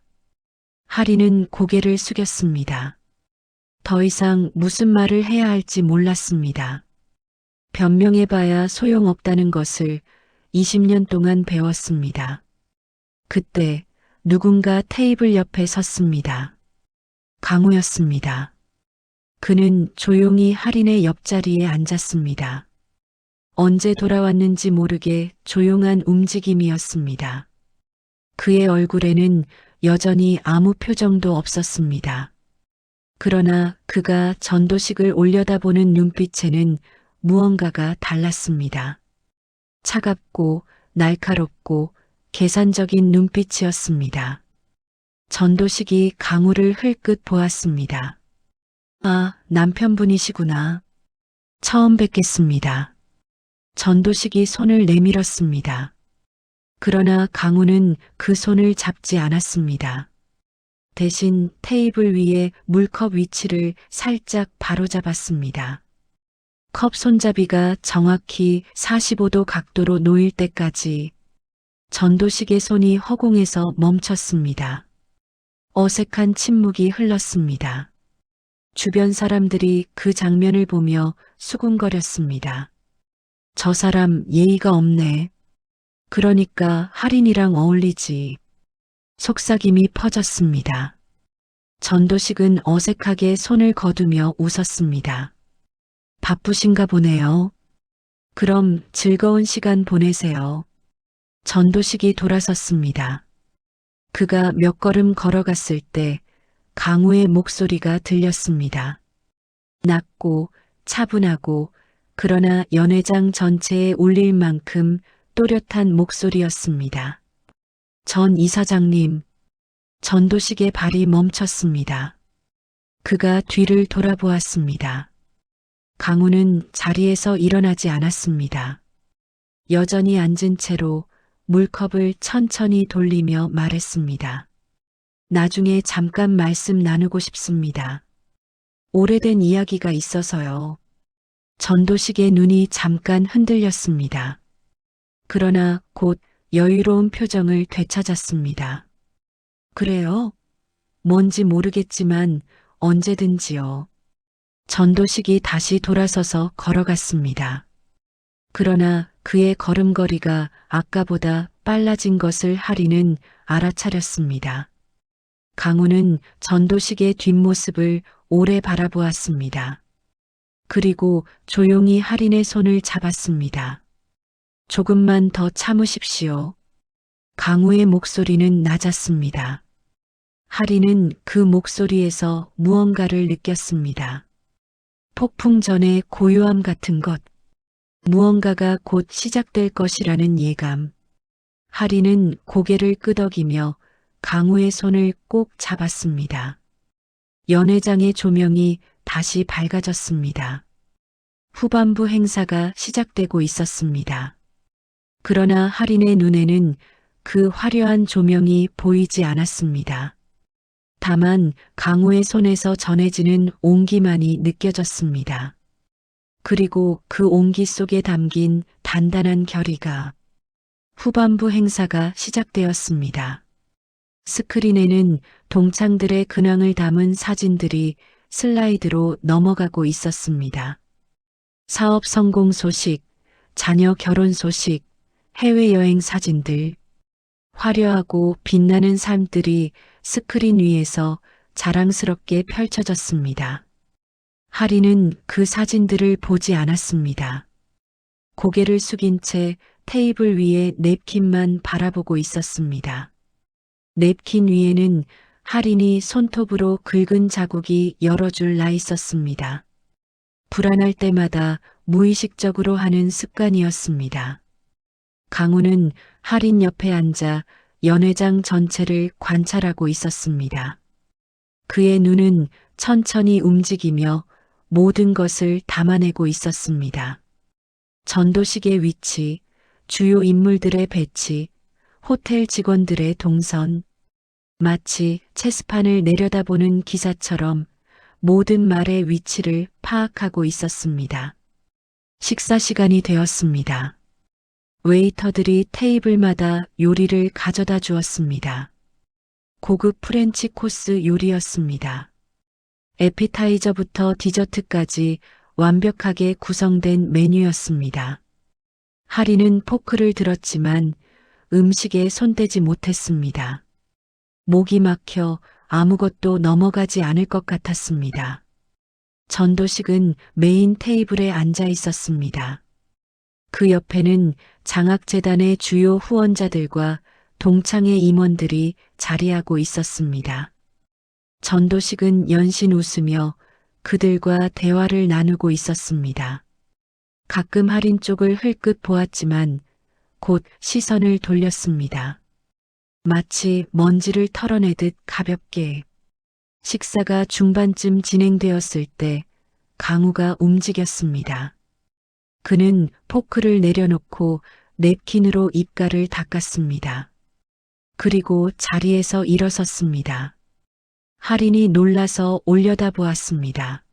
하린은 고개를 숙였습니다. 더 이상 무슨 말을 해야 할지 몰랐습니다. 변명해봐야 소용없다는 것을 20년 동안 배웠습니다. 그때 누군가 테이블 옆에 섰습니다. 강우였습니다. 그는 조용히 하린의 옆자리에 앉았습니다. 언제 돌아왔는지 모르게 조용한 움직임이었습니다. 그의 얼굴에는 여전히 아무 표정도 없었습니다. 그러나 그가 전도식을 올려다보는 눈빛에는 무언가가 달랐습니다. 차갑고 날카롭고 계산적인 눈빛이었습니다. 전도식이 강우를 흘끗 보았습니다. 아, 남편분이시구나. 처음 뵙겠습니다. 전도식이 손을 내밀었습니다. 그러나 강우는 그 손을 잡지 않았습니다. 대신 테이블 위에 물컵 위치를 살짝 바로잡았습니다. 컵 손잡이가 정확히 45도 각도로 놓일 때까지 전도식의 손이 허공에서 멈췄습니다. 어색한 침묵이 흘렀습니다. 주변 사람들이 그 장면을 보며 수군거렸습니다. 저 사람 예의가 없네. 그러니까 할인이랑 어울리지. 속삭임이 퍼졌습니다. 전도식은 어색하게 손을 거두며 웃었습니다. 바쁘신가 보네요. 그럼 즐거운 시간 보내세요. 전도식이 돌아섰습니다. 그가 몇 걸음 걸어갔을 때 강우의 목소리가 들렸습니다. 낮고 차분하고 그러나 연회장 전체에 울릴 만큼 또렷한 목소리였습니다. 전 이사장님, 전도식의 발이 멈췄습니다. 그가 뒤를 돌아보았습니다. 강우는 자리에서 일어나지 않았습니다. 여전히 앉은 채로 물컵을 천천히 돌리며 말했습니다. 나중에 잠깐 말씀 나누고 싶습니다. 오래된 이야기가 있어서요. 전도식의 눈이 잠깐 흔들렸습니다. 그러나 곧 여유로운 표정을 되찾았습니다. 그래요? 뭔지 모르겠지만 언제든지요. 전도식이 다시 돌아서서 걸어갔습니다. 그러나 그의 걸음걸이가 아까보다 빨라진 것을 할인은 알아차렸습니다. 강우는 전도식의 뒷모습을 오래 바라보았습니다. 그리고 조용히 할인의 손을 잡았습니다. 조금만 더 참으십시오. 강우의 목소리는 낮았습니다. 할인은 그 목소리에서 무언가를 느꼈습니다. 폭풍 전의 고요함 같은 것, 무언가가 곧 시작될 것이라는 예감. 할인은 고개를 끄덕이며 강우의 손을 꼭 잡았습니다. 연회장의 조명이 다시 밝아졌습니다. 후반부 행사가 시작되고 있었습니다. 그러나 할인의 눈에는 그 화려한 조명이 보이지 않았습니다. 다만 강우의 손에서 전해지는 온기만이 느껴졌습니다. 그리고 그 온기 속에 담긴 단단한 결의가 후반부 행사가 시작되었습니다. 스크린에는 동창들의 근황을 담은 사진들이 슬라이드로 넘어가고 있었습니다. 사업 성공 소식, 자녀 결혼 소식, 해외여행 사진들, 화려하고 빛나는 삶들이 스크린 위에서 자랑스럽게 펼쳐졌습니다. 할인은 그 사진들을 보지 않았습니다. 고개를 숙인 채 테이블 위에 냅킨만 바라보고 있었습니다. 냅킨 위에는 할인이 손톱으로 긁은 자국이 여러 줄 나 있었습니다. 불안할 때마다 무의식적으로 하는 습관이었습니다. 강우는 할인 옆에 앉아 연회장 전체를 관찰하고 있었습니다. 그의 눈은 천천히 움직이며 모든 것을 담아내고 있었습니다. 전도식의 위치, 주요 인물들의 배치, 호텔 직원들의 동선, 마치 체스판을 내려다보는 기사처럼 모든 말의 위치를 파악하고 있었습니다. 식사 시간이 되었습니다. 웨이터들이 테이블마다 요리를 가져다 주었습니다. 고급 프렌치 코스 요리였습니다. 에피타이저부터 디저트까지 완벽하게 구성된 메뉴였습니다. 할인은 포크를 들었지만 음식에 손대지 못했습니다. 목이 막혀 아무것도 넘어가지 않을 것 같았습니다. 전도식은 메인 테이블에 앉아 있었습니다. 그 옆에는 장학재단의 주요 후원자들과 동창회 임원들이 자리하고 있었습니다. 전도식은 연신 웃으며 그들과 대화를 나누고 있었습니다. 가끔 할인 쪽을 흘끗 보았지만 곧 시선을 돌렸습니다. 마치 먼지를 털어내듯 가볍게. 식사가 중반쯤 진행되었을 때 강우가 움직였습니다. 그는 포크를 내려놓고 냅킨으로 입가를 닦았습니다. 그리고 자리에서 일어섰습니다. 할인이 놀라서 올려다보았습니다.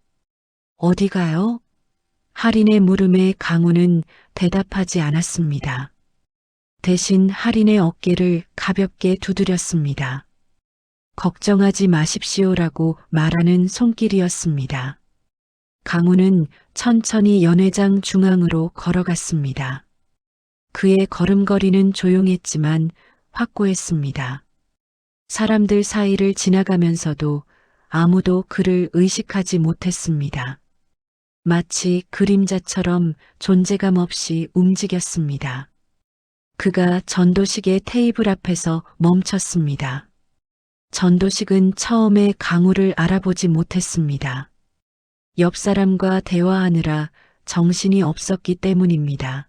어디 가요? 할인의 물음에 강우는 대답하지 않았습니다. 대신 할인의 어깨를 가볍게 두드렸습니다. 걱정하지 마십시오라고 말하는 손길이었습니다. 강우는 천천히 연회장 중앙으로 걸어갔습니다. 그의 걸음걸이는 조용했지만 확고했습니다. 사람들 사이를 지나가면서도 아무도 그를 의식하지 못했습니다. 마치 그림자처럼 존재감 없이 움직였습니다. 그가 전도식의 테이블 앞에서 멈췄습니다. 전도식은 처음에 강우를 알아보지 못했습니다. 옆 사람과 대화하느라 정신이 없었기 때문입니다.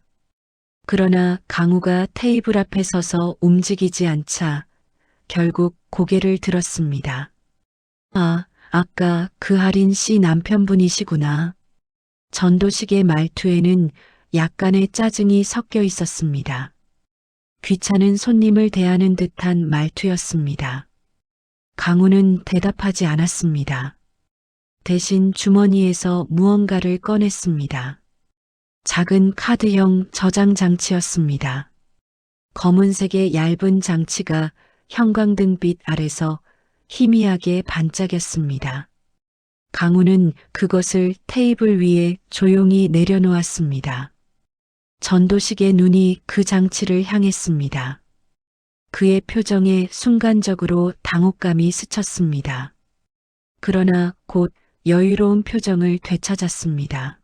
그러나 강우가 테이블 앞에 서서 움직이지 않자 결국 고개를 들었습니다. 아, 아까 그 할인 씨 남편분이시구나. 전도식의 말투에는 약간의 짜증이 섞여 있었습니다. 귀찮은 손님을 대하는 듯한 말투였습니다. 강우는 대답하지 않았습니다. 대신 주머니에서 무언가를 꺼냈습니다. 작은 카드형 저장 장치였습니다. 검은색의 얇은 장치가 형광등빛 아래서 희미하게 반짝였습니다. 강우는 그것을 테이블 위에 조용히 내려놓았습니다. 전도식의 눈이 그 장치를 향했습니다. 그의 표정에 순간적으로 당혹감이 스쳤습니다. 그러나 곧 여유로운 표정을 되찾았습니다.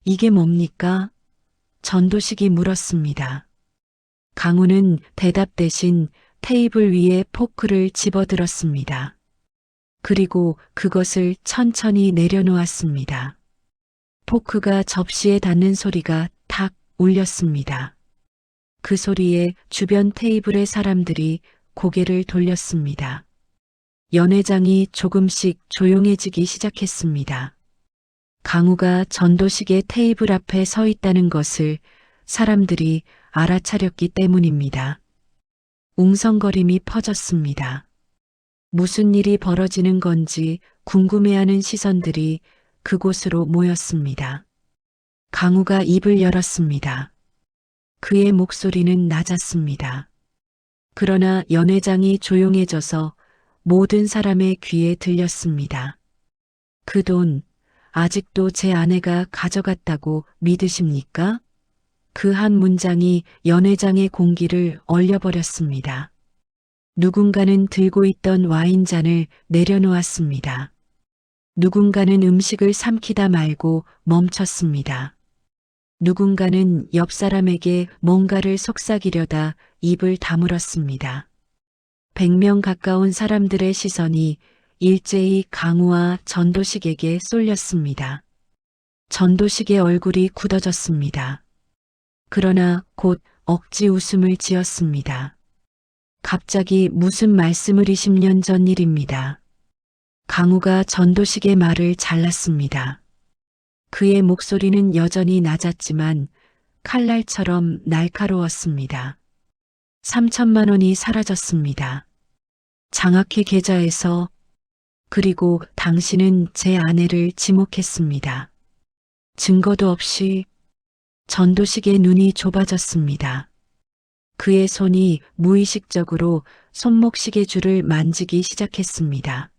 이게 뭡니까? 전도식이 물었습니다. 강우는 대답 대신 테이블 위에 포크를 집어들었습니다. 그리고 그것을 천천히 내려놓았습니다. 포크가 접시에 닿는 소리가 탁 울렸습니다. 그 소리에 주변 테이블의 사람들이 고개를 돌렸습니다. 연회장이 조금씩 조용해지기 시작했습니다. 강우가 전도식의 테이블 앞에 서 있다는 것을 사람들이 알아차렸기 때문입니다. 웅성거림이 퍼졌습니다. 무슨 일이 벌어지는 건지 궁금해하는 시선들이 그곳으로 모였습니다. 강우가 입을 열었습니다. 그의 목소리는 낮았습니다. 그러나 연회장이 조용해져서 모든 사람의 귀에 들렸습니다. 그 돈 아직도 제 아내가 가져갔다고 믿으십니까? 그 한 문장이 연회장의 공기를 얼려버렸습니다. 누군가는 들고 있던 와인잔을 내려놓았습니다. 누군가는 음식을 삼키다 말고 멈췄습니다. 누군가는 옆 사람에게 뭔가를 속삭이려다 입을 다물었습니다. 100명 가까운 사람들의 시선이 일제히 강우와 전도식에게 쏠렸습니다. 전도식의 얼굴이 굳어졌습니다. 그러나 곧 억지 웃음을 지었습니다. 갑자기 무슨 말씀을 20년 전 일입니다. 강우가 전도식의 말을 잘랐습니다. 그의 목소리는 여전히 낮았지만 칼날처럼 날카로웠습니다. 3천만 원이 사라졌습니다. 장학회 계좌에서. 그리고 당신은 제 아내를 지목했습니다. 증거도 없이. 전도식의 눈이 좁아졌습니다. 그의 손이 무의식적으로 손목시계 줄을 만지기 시작했습니다.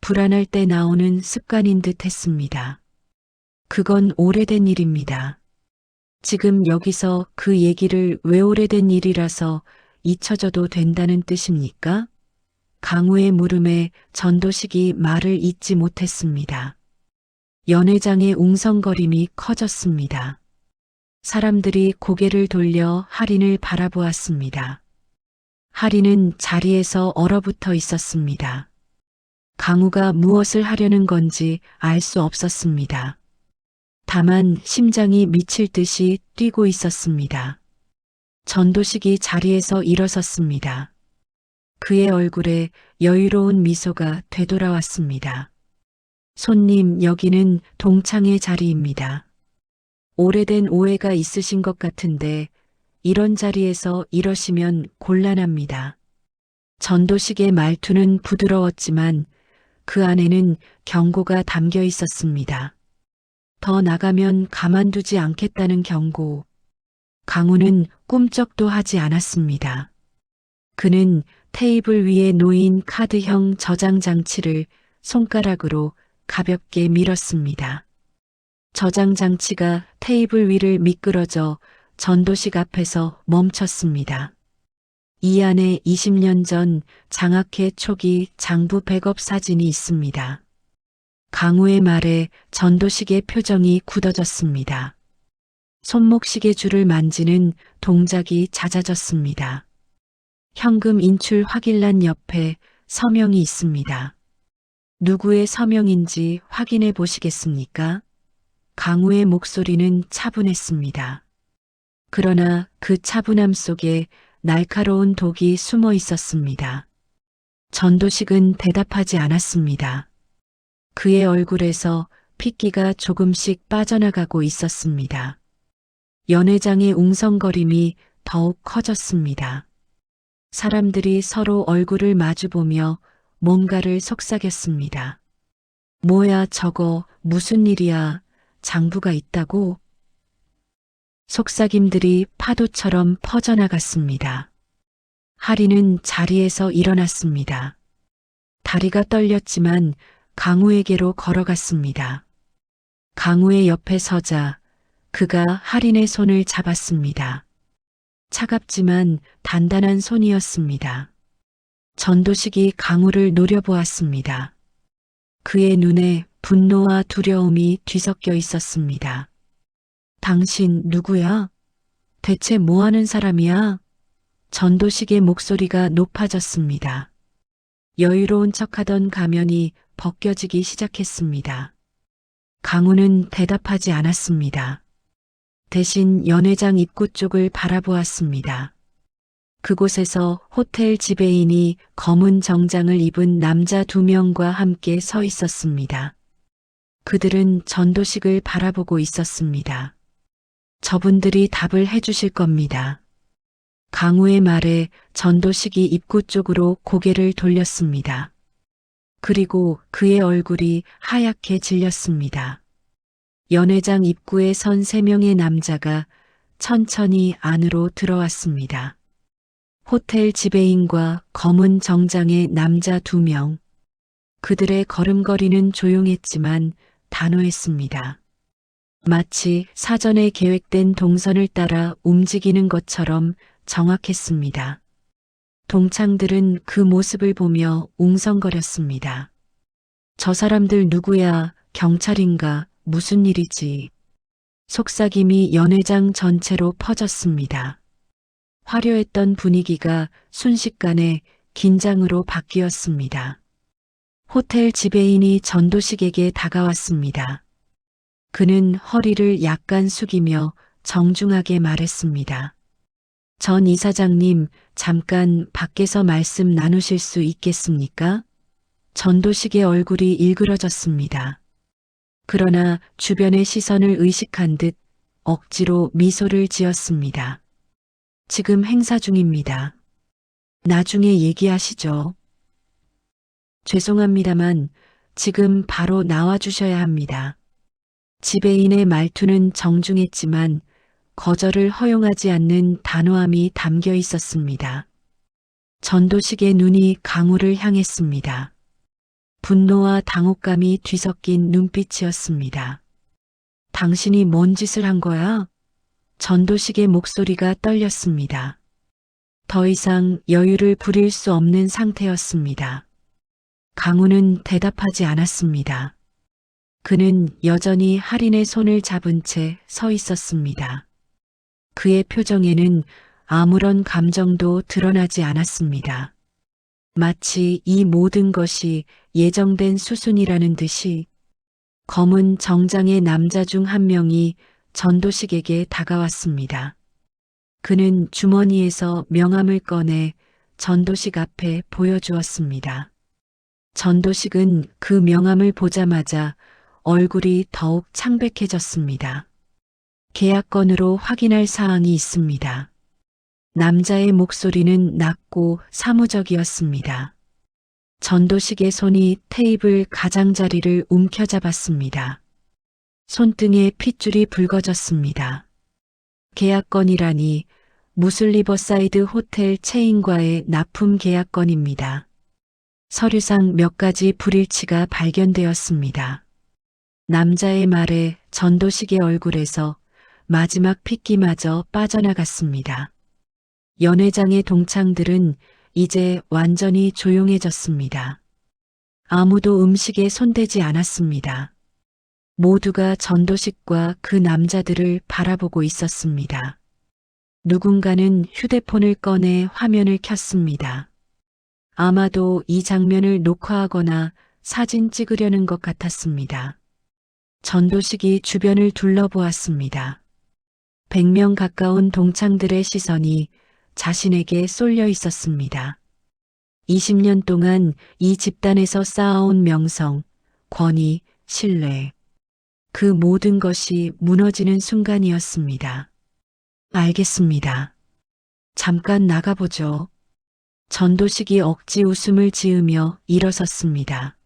불안할 때 나오는 습관인 듯 했습니다. 그건 오래된 일입니다. 지금 여기서 그 얘기를 왜 오래된 일이라서 잊혀져도 된다는 뜻입니까? 강우의 물음에 전도식이 말을 잇지 못했습니다. 연회장의 웅성거림이 커졌습니다. 사람들이 고개를 돌려 할인을 바라보았습니다. 하리는 자리에서 얼어붙어 있었습니다. 강우가 무엇을 하려는 건지 알 수 없었습니다. 다만 심장이 미칠 듯이 뛰고 있었습니다. 전도식이 자리에서 일어섰습니다. 그의 얼굴에 여유로운 미소가 되돌아왔습니다. 손님, 여기는 동창의 자리입니다. 오래된 오해가 있으신 것 같은데 이런 자리에서 이러시면 곤란합니다. 전도식의 말투는 부드러웠지만 그 안에는 경고가 담겨 있었습니다. 더 나가면 가만두지 않겠다는 경고. 강우는 꿈쩍도 하지 않았습니다. 그는 테이블 위에 놓인 카드형 저장 장치를 손가락으로 가볍게 밀었습니다. 저장 장치가 테이블 위를 미끄러져 전도식 앞에서 멈췄습니다. 이 안에 20년 전 장학회 초기 장부 백업 사진이 있습니다. 강우의 말에 전도식의 표정이 굳어졌습니다. 손목시계 줄을 만지는 동작이 잦아졌습니다. 현금 인출 확인란 옆에 서명이 있습니다. 누구의 서명인지 확인해 보시겠습니까? 강우의 목소리는 차분했습니다. 그러나 그 차분함 속에 날카로운 독이 숨어 있었습니다. 전도식은 대답하지 않았습니다. 그의 얼굴에서 핏기가 조금씩 빠져나가고 있었습니다. 연회장의 웅성거림이 더욱 커졌습니다. 사람들이 서로 얼굴을 마주보며 뭔가를 속삭였습니다. 뭐야 저거, 무슨 일이야, 장부가 있다고? 속삭임들이 파도처럼 퍼져나갔습니다. 하리는 자리에서 일어났습니다. 다리가 떨렸지만 강우에게로 걸어갔습니다. 강우의 옆에 서자 그가 하린의 손을 잡았습니다. 차갑지만 단단한 손이었습니다. 전도식이 강우를 노려보았습니다. 그의 눈에 분노와 두려움이 뒤섞여 있었습니다. 당신 누구야? 대체 뭐 하는 사람이야? 전도식의 목소리가 높아졌습니다. 여유로운 척하던 가면이 벗겨지기 시작했습니다. 강우는 대답하지 않았습니다. 대신 연회장 입구 쪽을 바라보았습니다. 그곳에서 호텔 지배인이 검은 정장을 입은 남자 2명과 함께 서 있었습니다. 그들은 전도식을 바라보고 있었습니다. 저분들이 답을 해주실 겁니다. 강우의 말에 전도식이 입구 쪽으로 고개를 돌렸습니다. 그리고 그의 얼굴이 하얗게 질렸습니다. 연회장 입구에 선 3명의 남자가 천천히 안으로 들어왔습니다. 호텔 지배인과 검은 정장의 남자 2명. 그들의 걸음걸이는 조용했지만 단호했습니다. 마치 사전에 계획된 동선을 따라 움직이는 것처럼 정확했습니다. 동창들은 그 모습을 보며 웅성거렸습니다. 저 사람들 누구야? 경찰인가? 무슨 일이지? 속삭임이 연회장 전체로 퍼졌습니다. 화려했던 분위기가 순식간에 긴장으로 바뀌었습니다. 호텔 지배인이 전도식에게 다가왔습니다. 그는 허리를 약간 숙이며 정중하게 말했습니다. 전 이사장님, 잠깐 밖에서 말씀 나누실 수 있겠습니까? 전도식의 얼굴이 일그러졌습니다. 그러나 주변의 시선을 의식한 듯 억지로 미소를 지었습니다. 지금 행사 중입니다. 나중에 얘기하시죠. 죄송합니다만 지금 바로 나와 주셔야 합니다. 지배인의 말투는 정중했지만 거절을 허용하지 않는 단호함이 담겨 있었습니다. 전도식의 눈이 강우를 향했습니다. 분노와 당혹감이 뒤섞인 눈빛이었습니다. 당신이 뭔 짓을 한 거야? 전도식의 목소리가 떨렸습니다. 더 이상 여유를 부릴 수 없는 상태였습니다. 강우는 대답하지 않았습니다. 그는 여전히 하린의 손을 잡은 채 서 있었습니다. 그의 표정에는 아무런 감정도 드러나지 않았습니다. 마치 이 모든 것이 예정된 수순이라는 듯이 검은 정장의 남자 중 한 명이 전도식에게 다가왔습니다. 그는 주머니에서 명함을 꺼내 전도식 앞에 보여주었습니다. 전도식은 그 명함을 보자마자 얼굴이 더욱 창백해졌습니다. 계약건으로 확인할 사항이 있습니다. 남자의 목소리는 낮고 사무적이었습니다. 전도식의 손이 테이블 가장자리를 움켜잡았습니다. 손등에 핏줄이 붉어졌습니다. 계약건이라니 무슬리버사이드 호텔 체인과의 납품 계약건입니다. 서류상 몇 가지 불일치가 발견되었습니다. 남자의 말에 전도식의 얼굴에서 마지막 핏기마저 빠져나갔습니다. 연회장의 동창들은 이제 완전히 조용해졌습니다. 아무도 음식에 손대지 않았습니다. 모두가 전도식과 그 남자들을 바라보고 있었습니다. 누군가는 휴대폰을 꺼내 화면을 켰습니다. 아마도 이 장면을 녹화하거나 사진 찍으려는 것 같았습니다. 전도식이 주변을 둘러보았습니다. 100명 가까운 동창들의 시선이 자신에게 쏠려 있었습니다. 20년 동안 이 집단에서 쌓아온 명성, 권위, 신뢰, 그 모든 것이 무너지는 순간이었습니다. 알겠습니다. 잠깐 나가보죠. 전도식이 억지 웃음을 지으며 일어섰습니다.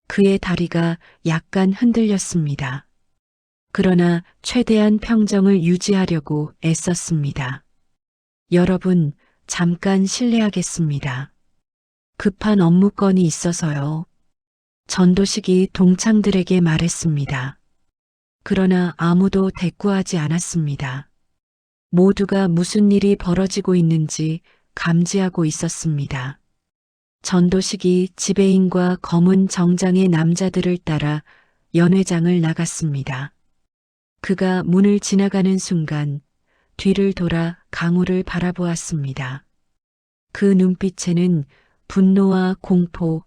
그의 다리가 약간 흔들렸습니다. 그러나 최대한 평정을 유지하려고 애썼습니다. 여러분, 잠깐 실례하겠습니다. 급한 업무 건이 있어서요. 전도식이 동창들에게 말했습니다. 그러나 아무도 대꾸하지 않았습니다. 모두가 무슨 일이 벌어지고 있는지 감지하고 있었습니다. 전도식이 지배인과 검은 정장의 남자들을 따라 연회장을 나갔습니다. 그가 문을 지나가는 순간 뒤를 돌아 강우를 바라보았습니다. 그 눈빛에는 분노와 공포,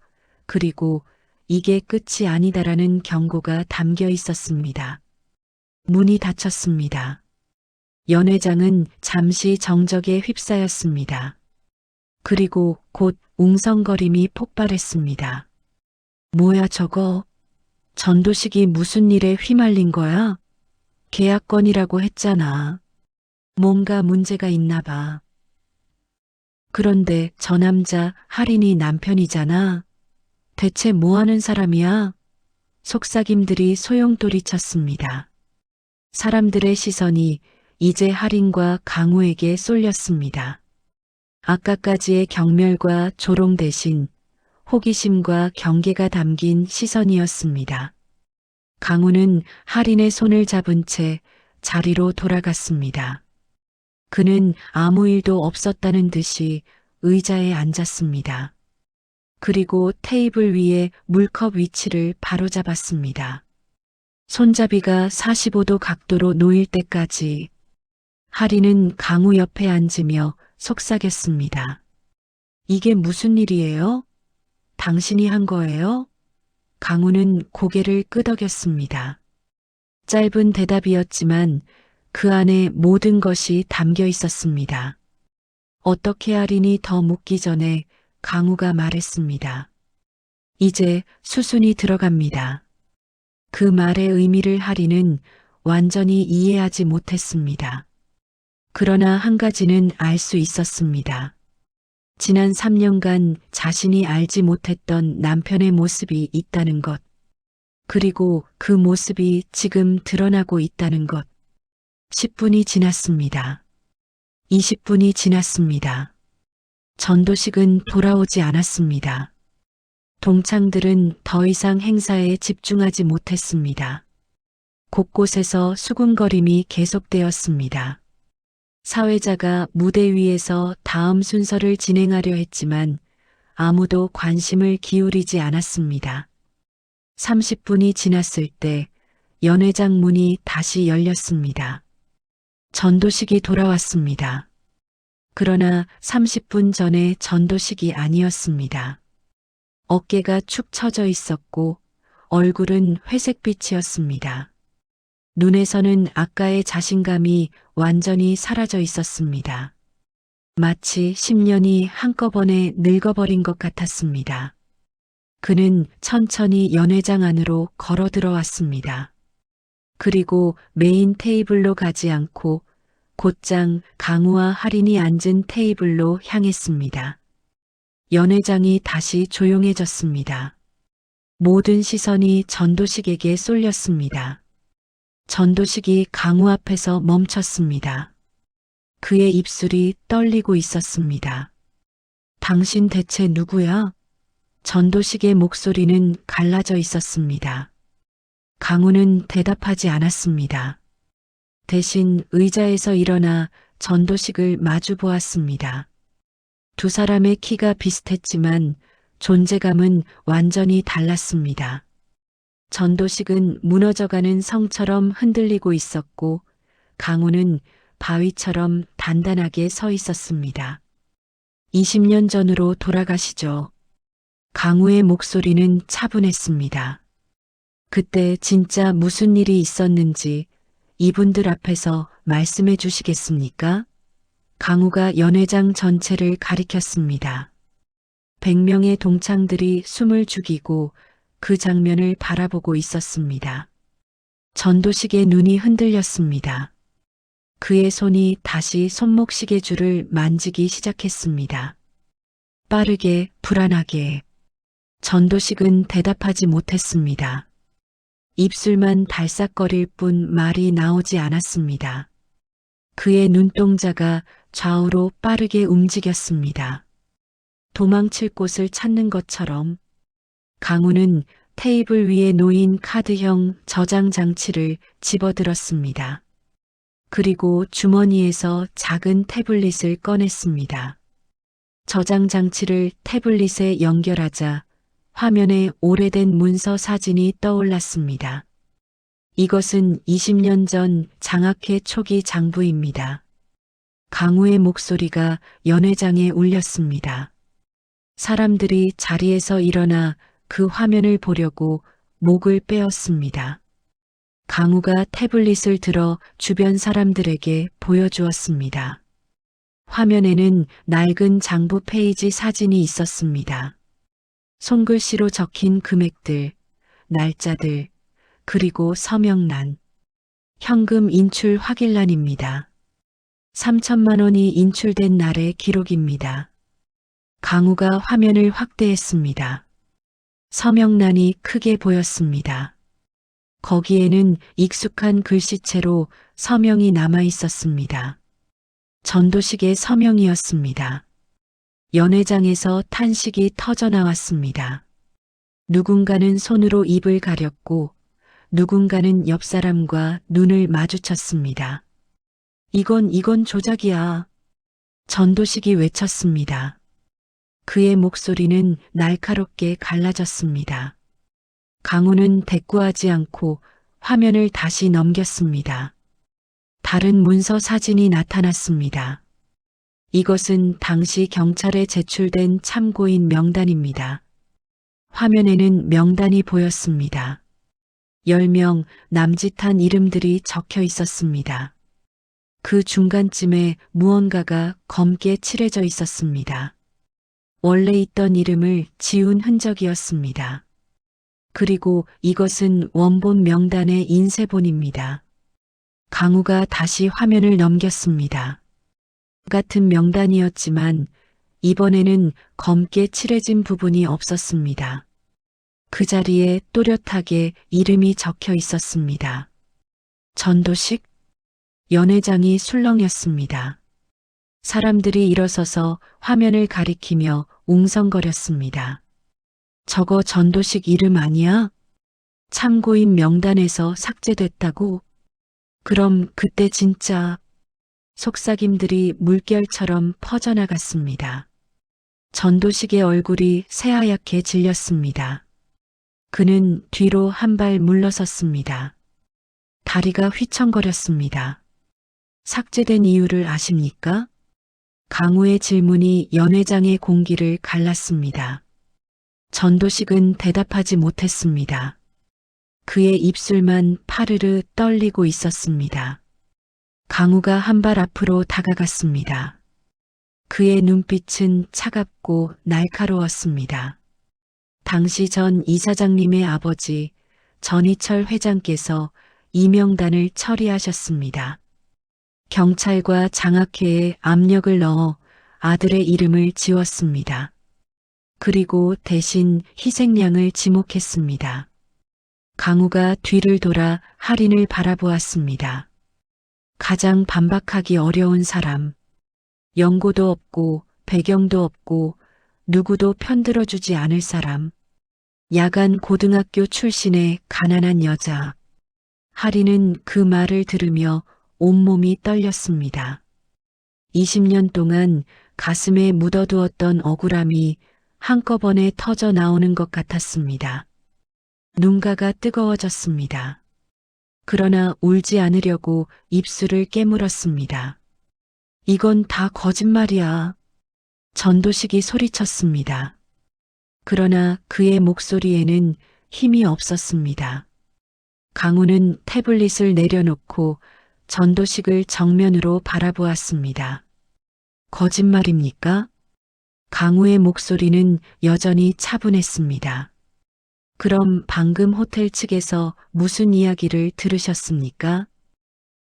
그리고 이게 끝이 아니다라는 경고가 담겨 있었습니다. 문이 닫혔습니다. 연회장은 잠시 정적에 휩싸였습니다. 그리고 곧 웅성거림이 폭발했습니다. 뭐야 저거? 전도식이 무슨 일에 휘말린 거야? 계약건이라고 했잖아. 뭔가 문제가 있나 봐. 그런데 저 남자 할인이 남편이잖아. 대체 뭐 하는 사람이야? 속삭임들이 소용돌이쳤습니다. 사람들의 시선이 이제 할인과 강우에게 쏠렸습니다. 아까까지의 경멸과 조롱 대신 호기심과 경계가 담긴 시선이었습니다. 강우는 할인의 손을 잡은 채 자리로 돌아갔습니다. 그는 아무 일도 없었다는 듯이 의자에 앉았습니다. 그리고 테이블 위에 물컵 위치를 바로잡았습니다. 손잡이가 45도 각도로 놓일 때까지 할인은 강우 옆에 앉으며 속삭였습니다. 이게 무슨 일이에요? 당신이 한 거예요? 강우는 고개를 끄덕였습니다. 짧은 대답이었지만 그 안에 모든 것이 담겨 있었습니다. 어떻게 할인이 더 묻기 전에 강우가 말했습니다. 이제 수순이 들어갑니다. 그 말의 의미를 할인은 완전히 이해하지 못했습니다. 그러나 한 가지는 알 수 있었습니다. 지난 3년간 자신이 알지 못했던 남편의 모습이 있다는 것, 그리고 그 모습이 지금 드러나고 있다는 것. 10분이 지났습니다. 20분이 지났습니다. 전도식은 돌아오지 않았습니다. 동창들은 더 이상 행사에 집중하지 못했습니다. 곳곳에서 수군거림이 계속되었습니다. 사회자가 무대 위에서 다음 순서를 진행하려 했지만 아무도 관심을 기울이지 않았습니다. 30분이 지났을 때 연회장 문이 다시 열렸습니다. 전도식이 돌아왔습니다. 그러나 30분 전에 전도식이 아니었습니다. 어깨가 축 처져 있었고 얼굴은 회색빛이었습니다. 눈에서는 아까의 자신감이 완전히 사라져 있었습니다. 마치 10년이 한꺼번에 늙어버린 것 같았습니다. 그는 천천히 연회장 안으로 걸어 들어왔습니다. 그리고 메인 테이블로 가지 않고 곧장 강우와 할인이 앉은 테이블로 향했습니다. 연회장이 다시 조용해졌습니다. 모든 시선이 전도식에게 쏠렸습니다. 전도식이 강우 앞에서 멈췄습니다. 그의 입술이 떨리고 있었습니다. 당신 대체 누구야? 전도식의 목소리는 갈라져 있었습니다. 강우는 대답하지 않았습니다. 대신 의자에서 일어나 전도식을 마주 보았습니다. 두 사람의 키가 비슷했지만 존재감은 완전히 달랐습니다. 전도식은 무너져가는 성처럼 흔들리고 있었고 강우는 바위처럼 단단하게 서 있었습니다. 20년 전으로 돌아가시죠. 강우의 목소리는 차분했습니다. 그때 진짜 무슨 일이 있었는지 이분들 앞에서 말씀해 주시겠습니까? 강우가 연회장 전체를 가리켰습니다. 100명의 동창들이 숨을 죽이고 그 장면을 바라보고 있었습니다. 전도식의 눈이 흔들렸습니다. 그의 손이 다시 손목시계 줄을 만지기 시작했습니다. 빠르게, 불안하게. 전도식은 대답하지 못했습니다. 입술만 달싹거릴 뿐 말이 나오지 않았습니다. 그의 눈동자가 좌우로 빠르게 움직였습니다. 도망칠 곳을 찾는 것처럼. 강우는 테이블 위에 놓인 카드형 저장 장치를 집어들었습니다. 그리고 주머니에서 작은 태블릿을 꺼냈습니다. 저장 장치를 태블릿에 연결하자 화면에 오래된 문서 사진이 떠올랐습니다. 이것은 20년 전 장학회 초기 장부입니다. 강우의 목소리가 연회장에 울렸습니다. 사람들이 자리에서 일어나 그 화면을 보려고 목을 빼었습니다. 강우가 태블릿을 들어 주변 사람들에게 보여주었습니다. 화면에는 낡은 장부 페이지 사진이 있었습니다. 손글씨로 적힌 금액들, 날짜들, 그리고 서명란, 현금 인출 확인란입니다. 3천만 원이 인출된 날의 기록입니다. 강우가 화면을 확대했습니다. 서명란이 크게 보였습니다. 거기에는 익숙한 글씨체로 서명이 남아 있었습니다. 전도식의 서명이었습니다. 연회장에서 탄식이 터져 나왔습니다. 누군가는 손으로 입을 가렸고 누군가는 옆 사람과 눈을 마주쳤습니다. 이건 조작이야. 전도식이 외쳤습니다. 그의 목소리는 날카롭게 갈라졌습니다. 강우는 대꾸하지 않고 화면을 다시 넘겼습니다. 다른 문서 사진이 나타났습니다. 이것은 당시 경찰에 제출된 참고인 명단입니다. 화면에는 명단이 보였습니다. 10명 남짓한 이름들이 적혀 있었습니다. 그 중간쯤에 무언가가 검게 칠해져 있었습니다. 원래 있던 이름을 지운 흔적이었습니다. 그리고 이것은 원본 명단의 인쇄본입니다. 강우가 다시 화면을 넘겼습니다. 같은 명단이었지만 이번에는 검게 칠해진 부분이 없었습니다. 그 자리에 또렷하게 이름이 적혀 있었습니다. 전도식? 연회장이 술렁였습니다. 사람들이 일어서서 화면을 가리키며 웅성거렸습니다. 저거 전도식 이름 아니야? 참고인 명단에서 삭제됐다고? 그럼 그때 진짜... 속삭임들이 물결처럼 퍼져나갔습니다. 전도식의 얼굴이 새하얗게 질렸습니다. 그는 뒤로 한 발 물러섰습니다. 다리가 휘청거렸습니다. 삭제된 이유를 아십니까? 강우의 질문이 연회장의 공기를 갈랐습니다. 전도식은 대답하지 못했습니다. 그의 입술만 파르르 떨리고 있었습니다. 강우가 한 발 앞으로 다가갔습니다. 그의 눈빛은 차갑고 날카로웠습니다. 당시 전 이사장님의 아버지 전희철 회장께서 이명단을 처리하셨습니다. 경찰과 장학회에 압력을 넣어 아들의 이름을 지웠습니다. 그리고 대신 희생양을 지목했습니다. 강우가 뒤를 돌아 할인을 바라보았습니다. 가장 반박하기 어려운 사람, 연고도 없고 배경도 없고 누구도 편들어주지 않을 사람, 야간 고등학교 출신의 가난한 여자. 할인은 그 말을 들으며 온몸이 떨렸습니다. 20년 동안 가슴에 묻어두었던 억울함이 한꺼번에 터져 나오는 것 같았습니다. 눈가가 뜨거워졌습니다. 그러나 울지 않으려고 입술을 깨물었습니다. 이건 다 거짓말이야. 전도식이 소리쳤습니다. 그러나 그의 목소리에는 힘이 없었습니다. 강우는 태블릿을 내려놓고 전도식을 정면으로 바라보았습니다. 거짓말입니까? 강우의 목소리는 여전히 차분했습니다. 그럼 방금 호텔 측에서 무슨 이야기를 들으셨습니까?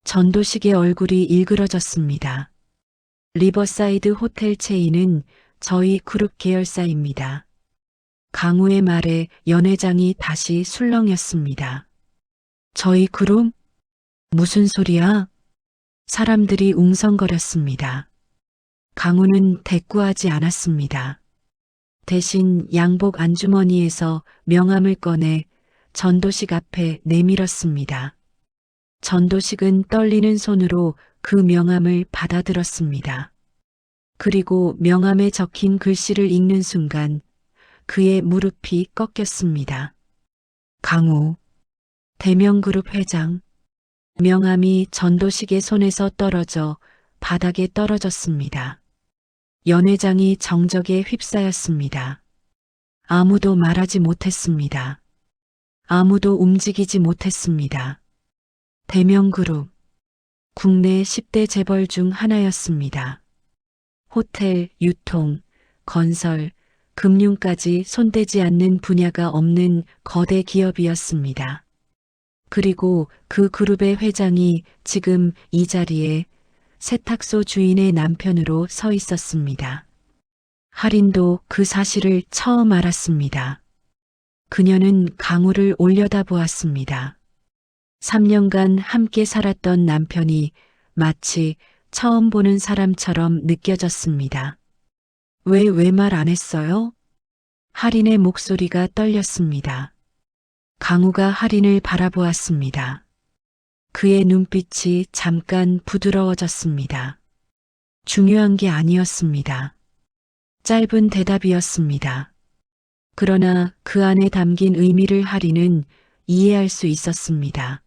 전도식의 얼굴이 일그러졌습니다. 리버사이드 호텔 체인은 저희 그룹 계열사입니다. 강우의 말에 연회장이 다시 술렁였습니다. 저희 그룹? 무슨 소리야? 사람들이 웅성거렸습니다. 강우는 대꾸하지 않았습니다. 대신 양복 안주머니에서 명함을 꺼내 전도식 앞에 내밀었습니다. 전도식은 떨리는 손으로 그 명함을 받아들었습니다. 그리고 명함에 적힌 글씨를 읽는 순간 그의 무릎이 꺾였습니다. 강우, 대명그룹 회장. 명함이 전도식의 손에서 떨어져 바닥에 떨어졌습니다. 연회장이 정적에 휩싸였습니다. 아무도 말하지 못했습니다. 아무도 움직이지 못했습니다. 대명그룹, 국내 10대 재벌 중 하나였습니다. 호텔, 유통, 건설, 금융까지 손대지 않는 분야가 없는 거대 기업이었습니다. 그리고 그 그룹의 회장이 지금 이 자리에 세탁소 주인의 남편으로 서 있었습니다. 할인도 그 사실을 처음 알았습니다. 그녀는 강우를 올려다보았습니다. 3년간 함께 살았던 남편이 마치 처음 보는 사람처럼 느껴졌습니다. 왜 말 안 했어요? 할인의 목소리가 떨렸습니다. 강우가 할인을 바라보았습니다. 그의 눈빛이 잠깐 부드러워졌습니다. 중요한 게 아니었습니다. 짧은 대답이었습니다. 그러나 그 안에 담긴 의미를 할인은 이해할 수 있었습니다.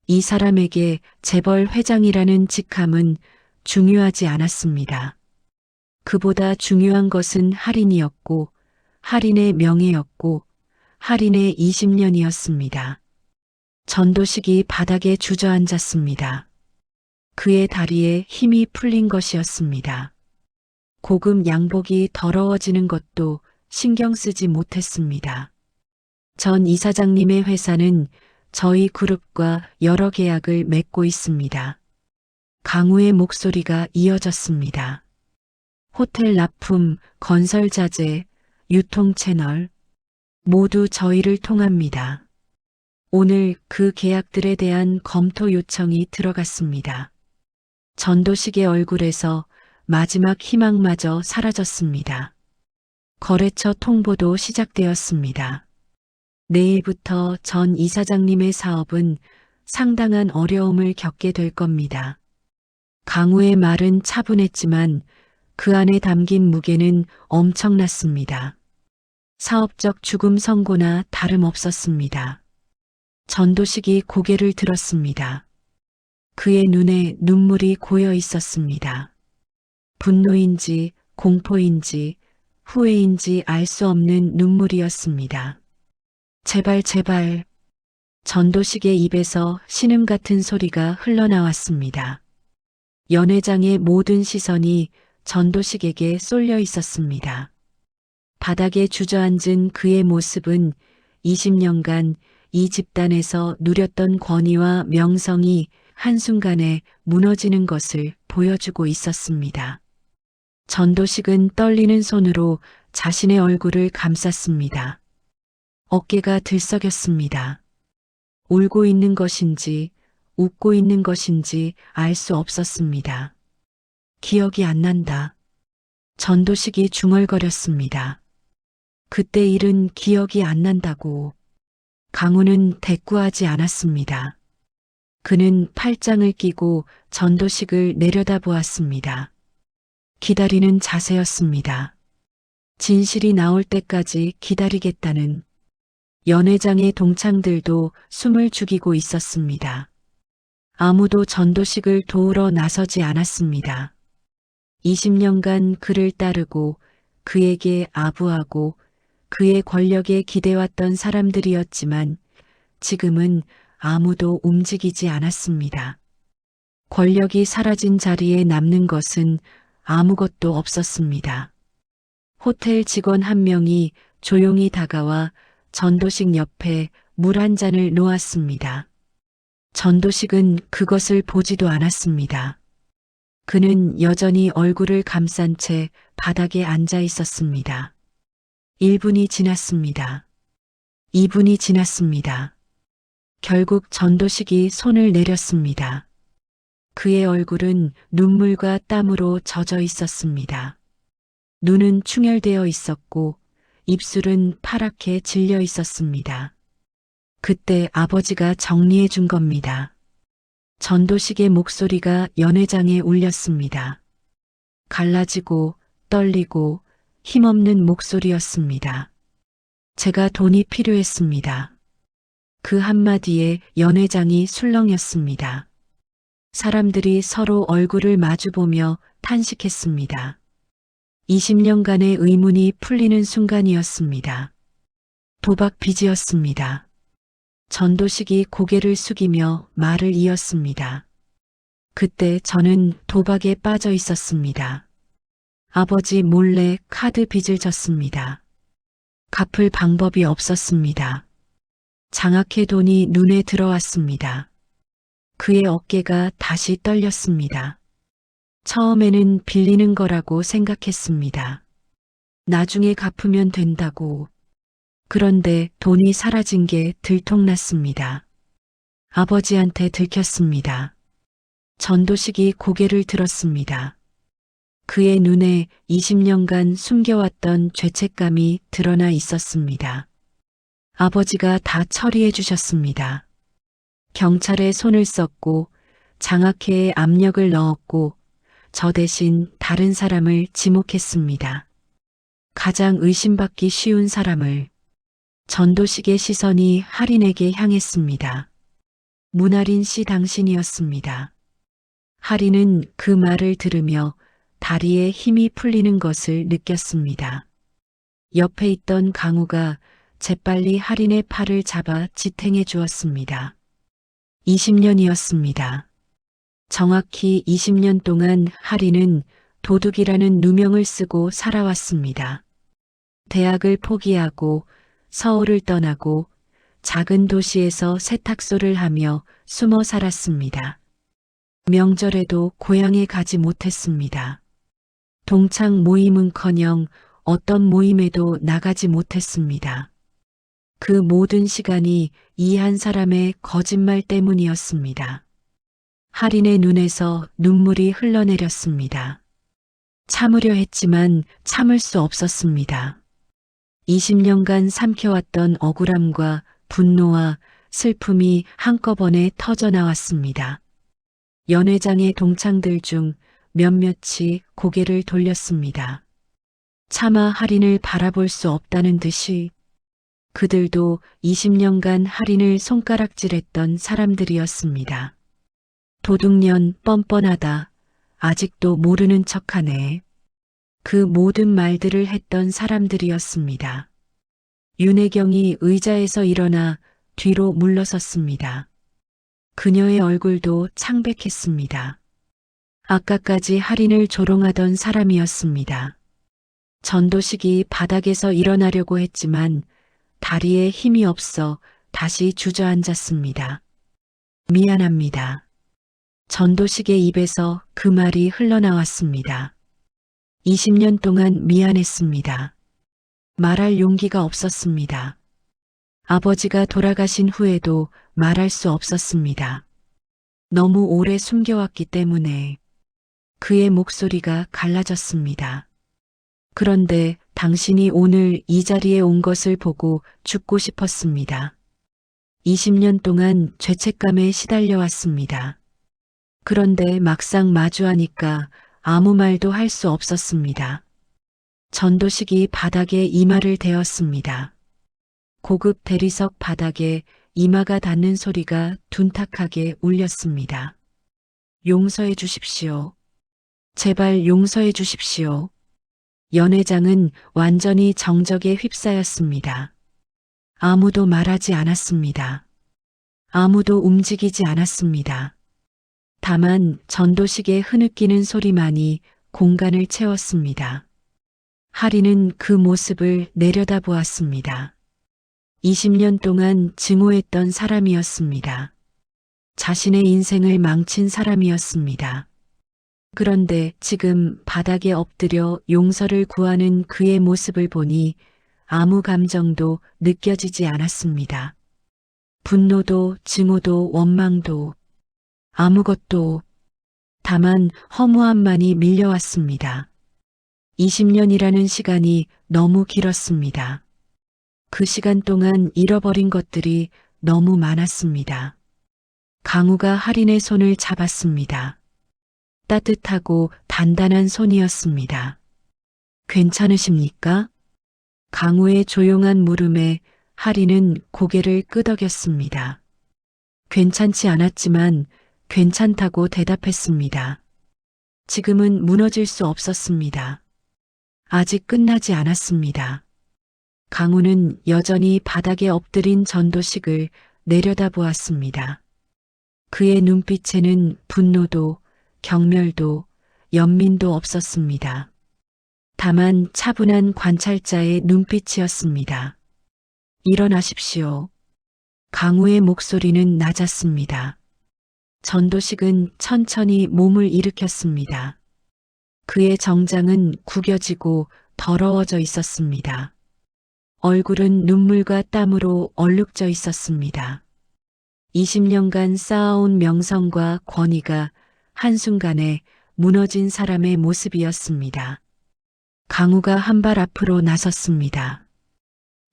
이 사람에게 재벌 회장이라는 직함은 중요하지 않았습니다. 그보다 중요한 것은 할인이었고, 할인의 명예였고, 할인의 20년이었습니다. 전도식이 바닥에 주저앉았습니다. 그의 다리에 힘이 풀린 것이었습니다. 고급 양복이 더러워지는 것도 신경 쓰지 못했습니다. 전 이사장님의 회사는 저희 그룹과 여러 계약을 맺고 있습니다. 강우의 목소리가 이어졌습니다. 호텔 납품, 건설 자재, 유통 채널, 모두 저희를 통합니다. 오늘 그 계약들에 대한 검토 요청이 들어갔습니다. 전도식의 얼굴에서 마지막 희망마저 사라졌습니다. 거래처 통보도 시작되었습니다. 내일부터 전 이사장님의 사업은 상당한 어려움을 겪게 될 겁니다. 강우의 말은 차분했지만 그 안에 담긴 무게는 엄청났습니다. 사업적 죽음 선고나 다름없었습니다. 전도식이 고개를 들었습니다. 그의 눈에 눈물이 고여 있었습니다. 분노인지 공포인지 후회인지 알 수 없는 눈물이었습니다. 제발 제발. 전도식의 입에서 신음 같은 소리가 흘러나왔습니다. 연회장의 모든 시선이 전도식에게 쏠려 있었습니다. 바닥에 주저앉은 그의 모습은 20년간 이 집단에서 누렸던 권위와 명성이 한순간에 무너지는 것을 보여주고 있었습니다. 전도식은 떨리는 손으로 자신의 얼굴을 감쌌습니다. 어깨가 들썩였습니다. 울고 있는 것인지 웃고 있는 것인지 알 수 없었습니다. 기억이 안 난다. 전도식이 중얼거렸습니다. 그때 일은 기억이 안 난다고. 강우는 대꾸하지 않았습니다. 그는 팔짱을 끼고 전도식을 내려다보았습니다. 기다리는 자세였습니다. 진실이 나올 때까지 기다리겠다는. 연회장의 동창들도 숨을 죽이고 있었습니다. 아무도 전도식을 도우러 나서지 않았습니다. 20년간 그를 따르고 그에게 아부하고 그의 권력에 기대왔던 사람들이었지만 지금은 아무도 움직이지 않았습니다. 권력이 사라진 자리에 남는 것은 아무것도 없었습니다. 호텔 직원 한 명이 조용히 다가와 전도식 옆에 물 한 잔을 놓았습니다. 전도식은 그것을 보지도 않았습니다. 그는 여전히 얼굴을 감싼 채 바닥에 앉아 있었습니다. 1분이 지났습니다. 2분이 지났습니다. 결국 전도식이 손을 내렸습니다. 그의 얼굴은 눈물과 땀으로 젖어 있었습니다. 눈은 충혈되어 있었고 입술은 파랗게 질려 있었습니다. 그때 아버지가 정리해 준 겁니다. 전도식의 목소리가 연회장에 울렸습니다. 갈라지고 떨리고 힘없는 목소리였습니다. 제가 돈이 필요했습니다. 그 한마디에 연회장이 술렁였습니다. 사람들이 서로 얼굴을 마주보며 탄식했습니다. 20년간의 의문이 풀리는 순간이었습니다. 도박 빚이었습니다. 전도식이 고개를 숙이며 말을 이었습니다. 그때 저는 도박에 빠져 있었습니다. 아버지 몰래 카드 빚을 졌습니다. 갚을 방법이 없었습니다. 장학회 돈이 눈에 들어왔습니다. 그의 어깨가 다시 떨렸습니다. 처음에는 빌리는 거라고 생각했습니다. 나중에 갚으면 된다고. 그런데 돈이 사라진 게 들통났습니다. 아버지한테 들켰습니다. 전도식이 고개를 들었습니다. 그의 눈에 20년간 숨겨왔던 죄책감이 드러나 있었습니다. 아버지가 다 처리해 주셨습니다. 경찰에 손을 썼고 장학회에 압력을 넣었고 저 대신 다른 사람을 지목했습니다. 가장 의심받기 쉬운 사람을. 전도식의 시선이 할인에게 향했습니다. 문할인 씨 당신이었습니다. 할인은 그 말을 들으며 다리에 힘이 풀리는 것을 느꼈습니다. 옆에 있던 강우가 재빨리 할인의 팔을 잡아 지탱해 주었습니다. 20년이었습니다. 정확히 20년 동안 할인은 도둑이라는 누명을 쓰고 살아왔습니다. 대학을 포기하고 서울을 떠나고 작은 도시에서 세탁소를 하며 숨어 살았습니다. 명절에도 고향에 가지 못했습니다. 동창 모임은커녕 어떤 모임에도 나가지 못했습니다. 그 모든 시간이 이 한 사람의 거짓말 때문이었습니다. 할인의 눈에서 눈물이 흘러내렸습니다. 참으려 했지만 참을 수 없었습니다. 20년간 삼켜왔던 억울함과 분노와 슬픔이 한꺼번에 터져나왔습니다. 연회장의 동창들 중 몇몇이 고개를 돌렸습니다. 차마 할인을 바라볼 수 없다는 듯이. 그들도 20년간 할인을 손가락질했던 사람들이었습니다. 도둑년 뻔뻔하다. 아직도 모르는 척하네. 그 모든 말들을 했던 사람들이었습니다. 윤혜경이 의자에서 일어나 뒤로 물러섰습니다. 그녀의 얼굴도 창백했습니다. 아까까지 할인을 조롱하던 사람이었습니다. 전도식이 바닥에서 일어나려고 했지만 다리에 힘이 없어 다시 주저앉았습니다. 미안합니다. 전도식의 입에서 그 말이 흘러나왔습니다. 20년 동안 미안했습니다. 말할 용기가 없었습니다. 아버지가 돌아가신 후에도 말할 수 없었습니다. 너무 오래 숨겨왔기 때문에 그의 목소리가 갈라졌습니다. 그런데 당신이 오늘 이 자리에 온 것을 보고 죽고 싶었습니다. 20년 동안 죄책감에 시달려왔습니다. 그런데 막상 마주하니까 아무 말도 할 수 없었습니다. 전도식이 바닥에 이마를 대었습니다. 고급 대리석 바닥에 이마가 닿는 소리가 둔탁하게 울렸습니다. 용서해 주십시오. 제발 용서해 주십시오. 연회장은 완전히 정적에 휩싸였습니다. 아무도 말하지 않았습니다. 아무도 움직이지 않았습니다. 다만 전도식의 흐느끼는 소리만이 공간을 채웠습니다. 하리는 그 모습을 내려다보았습니다. 20년 동안 증오했던 사람이었습니다. 자신의 인생을 망친 사람이었습니다. 그런데 지금 바닥에 엎드려 용서를 구하는 그의 모습을 보니 아무 감정도 느껴지지 않았습니다. 분노도 증오도 원망도 아무것도, 다만 허무함만이 밀려왔습니다. 20년이라는 시간이 너무 길었습니다. 그 시간 동안 잃어버린 것들이 너무 많았습니다. 강우가 할인의 손을 잡았습니다. 따뜻하고 단단한 손이었습니다. 괜찮으십니까? 강우의 조용한 물음에 할인은 고개를 끄덕였습니다. 괜찮지 않았지만 괜찮다고 대답했습니다. 지금은 무너질 수 없었습니다. 아직 끝나지 않았습니다. 강우는 여전히 바닥에 엎드린 전도식을 내려다보았습니다. 그의 눈빛에는 분노도 경멸도 연민도 없었습니다. 다만 차분한 관찰자의 눈빛이었습니다. 일어나십시오. 강우의 목소리는 낮았습니다. 전도식은 천천히 몸을 일으켰습니다. 그의 정장은 구겨지고 더러워져 있었습니다. 얼굴은 눈물과 땀으로 얼룩져 있었습니다. 20년간 쌓아온 명성과 권위가 한순간에 무너진 사람의 모습이었습니다. 강우가 한 발 앞으로 나섰습니다.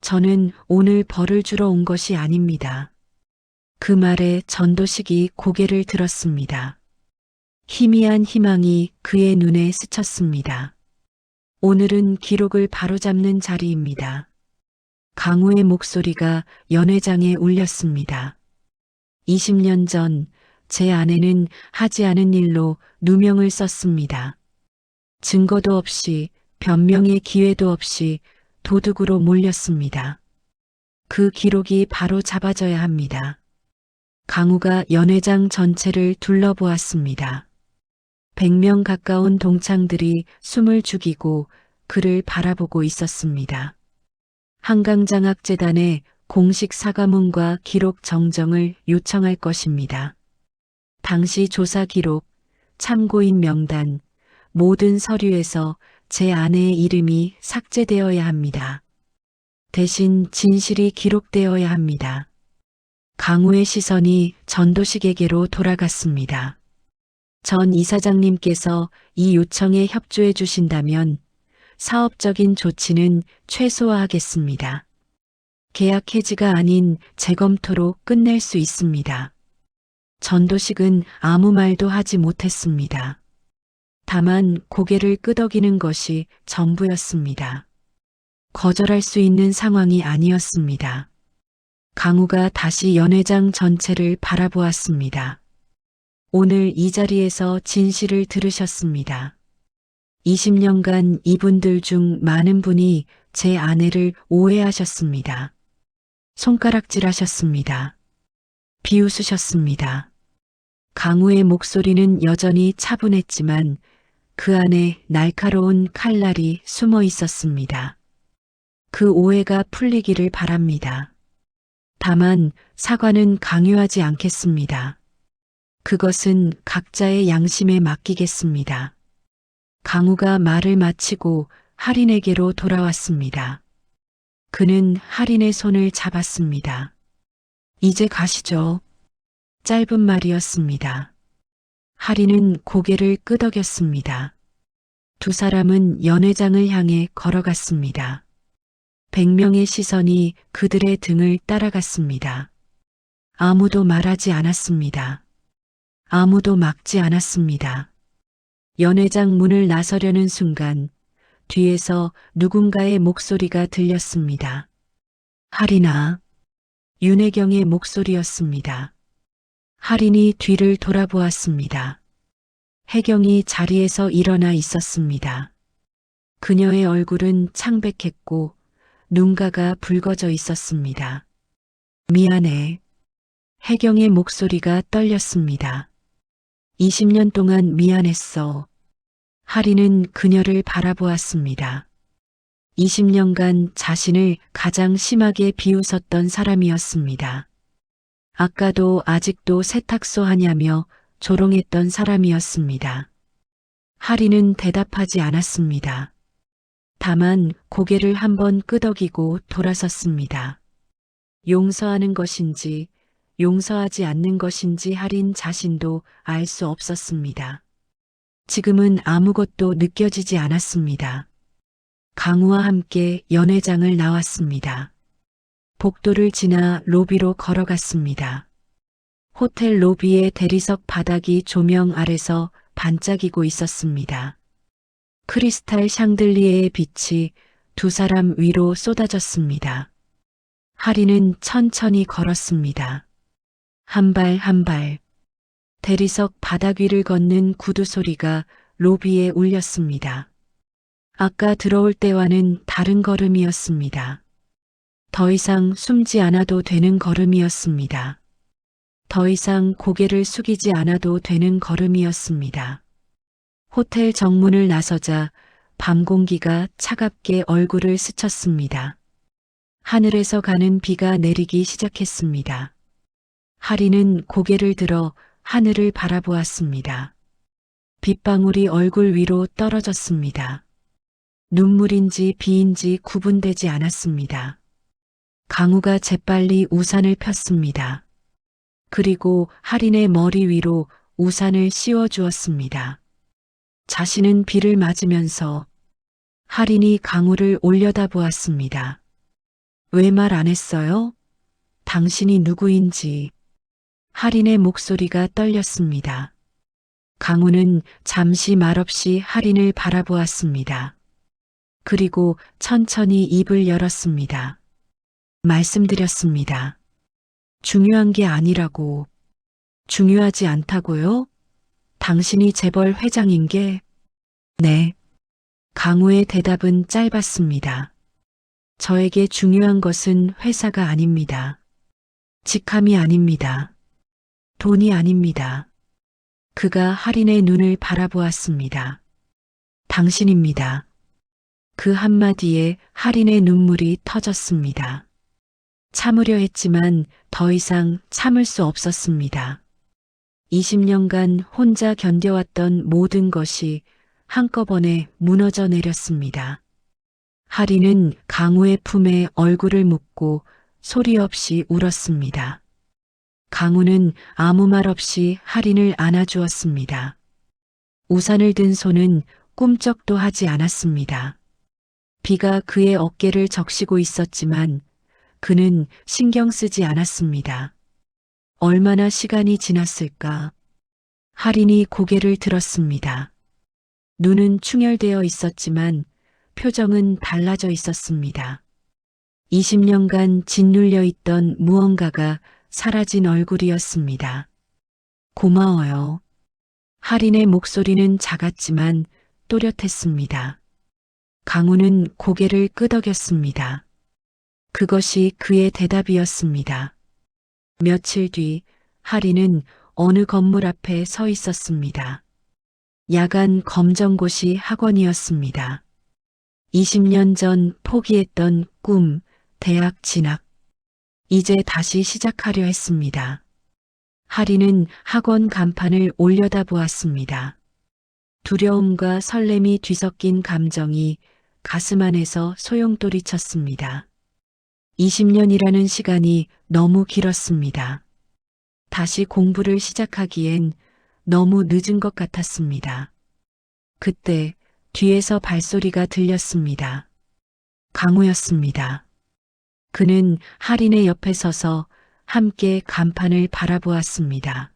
저는 오늘 벌을 주러 온 것이 아닙니다. 그 말에 전도식이 고개를 들었습니다. 희미한 희망이 그의 눈에 스쳤습니다. 오늘은 기록을 바로잡는 자리입니다. 강우의 목소리가 연회장에 울렸습니다. 20년 전 제 아내는 하지 않은 일로 누명을 썼습니다. 증거도 없이 변명의 기회도 없이 도둑으로 몰렸습니다. 그 기록이 바로 잡아져야 합니다. 강우가 연회장 전체를 둘러보았습니다. 100명 가까운 동창들이 숨을 죽이고 그를 바라보고 있었습니다. 한강장학재단에 공식 사과문과 기록 정정을 요청할 것입니다. 당시 조사 기록, 참고인 명단, 모든 서류에서 제 아내의 이름이 삭제되어야 합니다. 대신 진실이 기록되어야 합니다. 강우의 시선이 전도식에게로 돌아갔습니다. 전 이사장님께서 이 요청에 협조해 주신다면 사업적인 조치는 최소화하겠습니다. 계약 해지가 아닌 재검토로 끝낼 수 있습니다. 전도식은 아무 말도 하지 못했습니다. 다만 고개를 끄덕이는 것이 전부였습니다. 거절할 수 있는 상황이 아니었습니다. 강우가 다시 연회장 전체를 바라보았습니다. 오늘 이 자리에서 진실을 들으셨습니다. 20년간 이분들 중 많은 분이 제 아내를 오해하셨습니다. 손가락질 하셨습니다. 비웃으셨습니다. 강우의 목소리는 여전히 차분했지만 그 안에 날카로운 칼날이 숨어 있었습니다. 그 오해가 풀리기를 바랍니다. 다만 사과는 강요하지 않겠습니다. 그것은 각자의 양심에 맡기겠습니다. 강우가 말을 마치고 할인에게로 돌아왔습니다. 그는 할인의 손을 잡았습니다. 이제 가시죠. 짧은 말이었습니다. 할인은 고개를 끄덕였습니다. 두 사람은 연회장을 향해 걸어갔습니다. 100명의 시선이 그들의 등을 따라갔습니다. 아무도 말하지 않았습니다. 아무도 막지 않았습니다. 연회장 문을 나서려는 순간 뒤에서 누군가의 목소리가 들렸습니다. 할인아. 윤혜경의 목소리였습니다. 할인이 뒤를 돌아보았습니다. 혜경이 자리에서 일어나 있었습니다. 그녀의 얼굴은 창백했고 눈가가 붉어져 있었습니다. 미안해. 혜경의 목소리가 떨렸습니다. 20년 동안 미안했어. 할인은 그녀를 바라보았습니다. 20년간 자신을 가장 심하게 비웃었던 사람이었습니다. 아까도 아직도 세탁소 하냐며 조롱했던 사람이었습니다. 할인은 대답하지 않았습니다. 다만 고개를 한번 끄덕이고 돌아섰습니다. 용서하는 것인지 용서하지 않는 것인지 할인 자신도 알 수 없었습니다. 지금은 아무것도 느껴지지 않았습니다. 강우와 함께 연회장을 나왔습니다. 복도를 지나 로비로 걸어갔습니다. 호텔 로비의 대리석 바닥이 조명 아래서 반짝이고 있었습니다. 크리스탈 샹들리에의 빛이 두 사람 위로 쏟아졌습니다. 할인은 천천히 걸었습니다. 한 발 한 발. 대리석 바닥 위를 걷는 구두 소리가 로비에 울렸습니다. 아까 들어올 때와는 다른 걸음이었습니다. 더 이상 숨지 않아도 되는 걸음이었습니다. 더 이상 고개를 숙이지 않아도 되는 걸음이었습니다. 호텔 정문을 나서자 밤 공기가 차갑게 얼굴을 스쳤습니다. 하늘에서 가는 비가 내리기 시작했습니다. 할인은 고개를 들어 하늘을 바라보았습니다. 빗방울이 얼굴 위로 떨어졌습니다. 눈물인지 비인지 구분되지 않았습니다. 강우가 재빨리 우산을 폈습니다. 그리고 할인의 머리 위로 우산을 씌워주었습니다. 자신은 비를 맞으면서 할인이 강우를 올려다보았습니다. 왜 말 안 했어요? 당신이 누구인지. 할인의 목소리가 떨렸습니다. 강우는 잠시 말없이 할인을 바라보았습니다. 그리고 천천히 입을 열었습니다. 말씀드렸습니다. 중요한 게 아니라고. 중요하지 않다고요? 당신이 재벌 회장인 게? 네. 강우의 대답은 짧았습니다. 저에게 중요한 것은 회사가 아닙니다. 직함이 아닙니다. 돈이 아닙니다. 그가 할인의 눈을 바라보았습니다. 당신입니다. 그 한마디에 할인의 눈물이 터졌습니다. 참으려 했지만 더 이상 참을 수 없었습니다. 20년간 혼자 견뎌왔던 모든 것이 한꺼번에 무너져 내렸습니다. 할인은 강우의 품에 얼굴을 묻고 소리 없이 울었습니다. 강우는 아무 말 없이 할인을 안아주었습니다. 우산을 든 손은 꿈쩍도 하지 않았습니다. 비가 그의 어깨를 적시고 있었지만 그는 신경 쓰지 않았습니다. 얼마나 시간이 지났을까? 할인이 고개를 들었습니다. 눈은 충혈되어 있었지만 표정은 달라져 있었습니다. 20년간 짓눌려 있던 무언가가 사라진 얼굴이었습니다. 고마워요. 할인의 목소리는 작았지만 또렷했습니다. 강우는 고개를 끄덕였습니다. 그것이 그의 대답이었습니다. 며칠 뒤 할인은 어느 건물 앞에 서 있었습니다. 야간 검정고시 학원이었습니다. 20년 전 포기했던 꿈, 대학 진학. 이제 다시 시작하려 했습니다. 할인은 학원 간판을 올려다보았습니다. 두려움과 설렘이 뒤섞인 감정이 가슴 안에서 소용돌이 쳤습니다. 20년이라는 시간이 너무 길었습니다. 다시 공부를 시작하기엔 너무 늦은 것 같았습니다. 그때 뒤에서 발소리가 들렸습니다. 강우였습니다. 그는 할인의 옆에 서서 함께 간판을 바라보았습니다.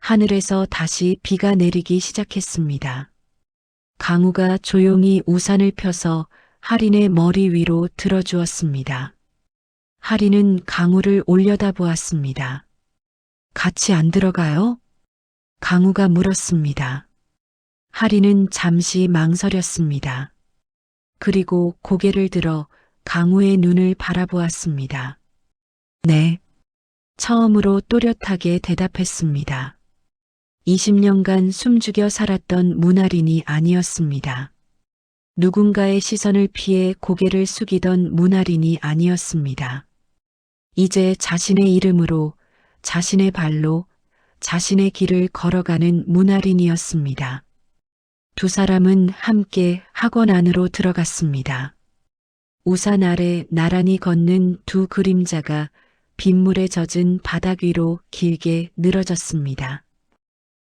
하늘에서 다시 비가 내리기 시작했습니다. 강우가 조용히 우산을 펴서 할인의 머리 위로 들어주었습니다. 할인은 강우를 올려다보았습니다. 같이 안 들어가요? 강우가 물었습니다. 할인은 잠시 망설였습니다. 그리고 고개를 들어 강우의 눈을 바라보았습니다. 네. 처음으로 또렷하게 대답했습니다. 20년간 숨죽여 살았던 문할인이 아니었습니다. 누군가의 시선을 피해 고개를 숙이던 문할인이 아니었습니다. 이제 자신의 이름으로, 자신의 발로, 자신의 길을 걸어가는 문할인이었습니다. 두 사람은 함께 학원 안으로 들어갔습니다. 우산 아래 나란히 걷는 두 그림자가 빗물에 젖은 바닥 위로 길게 늘어졌습니다.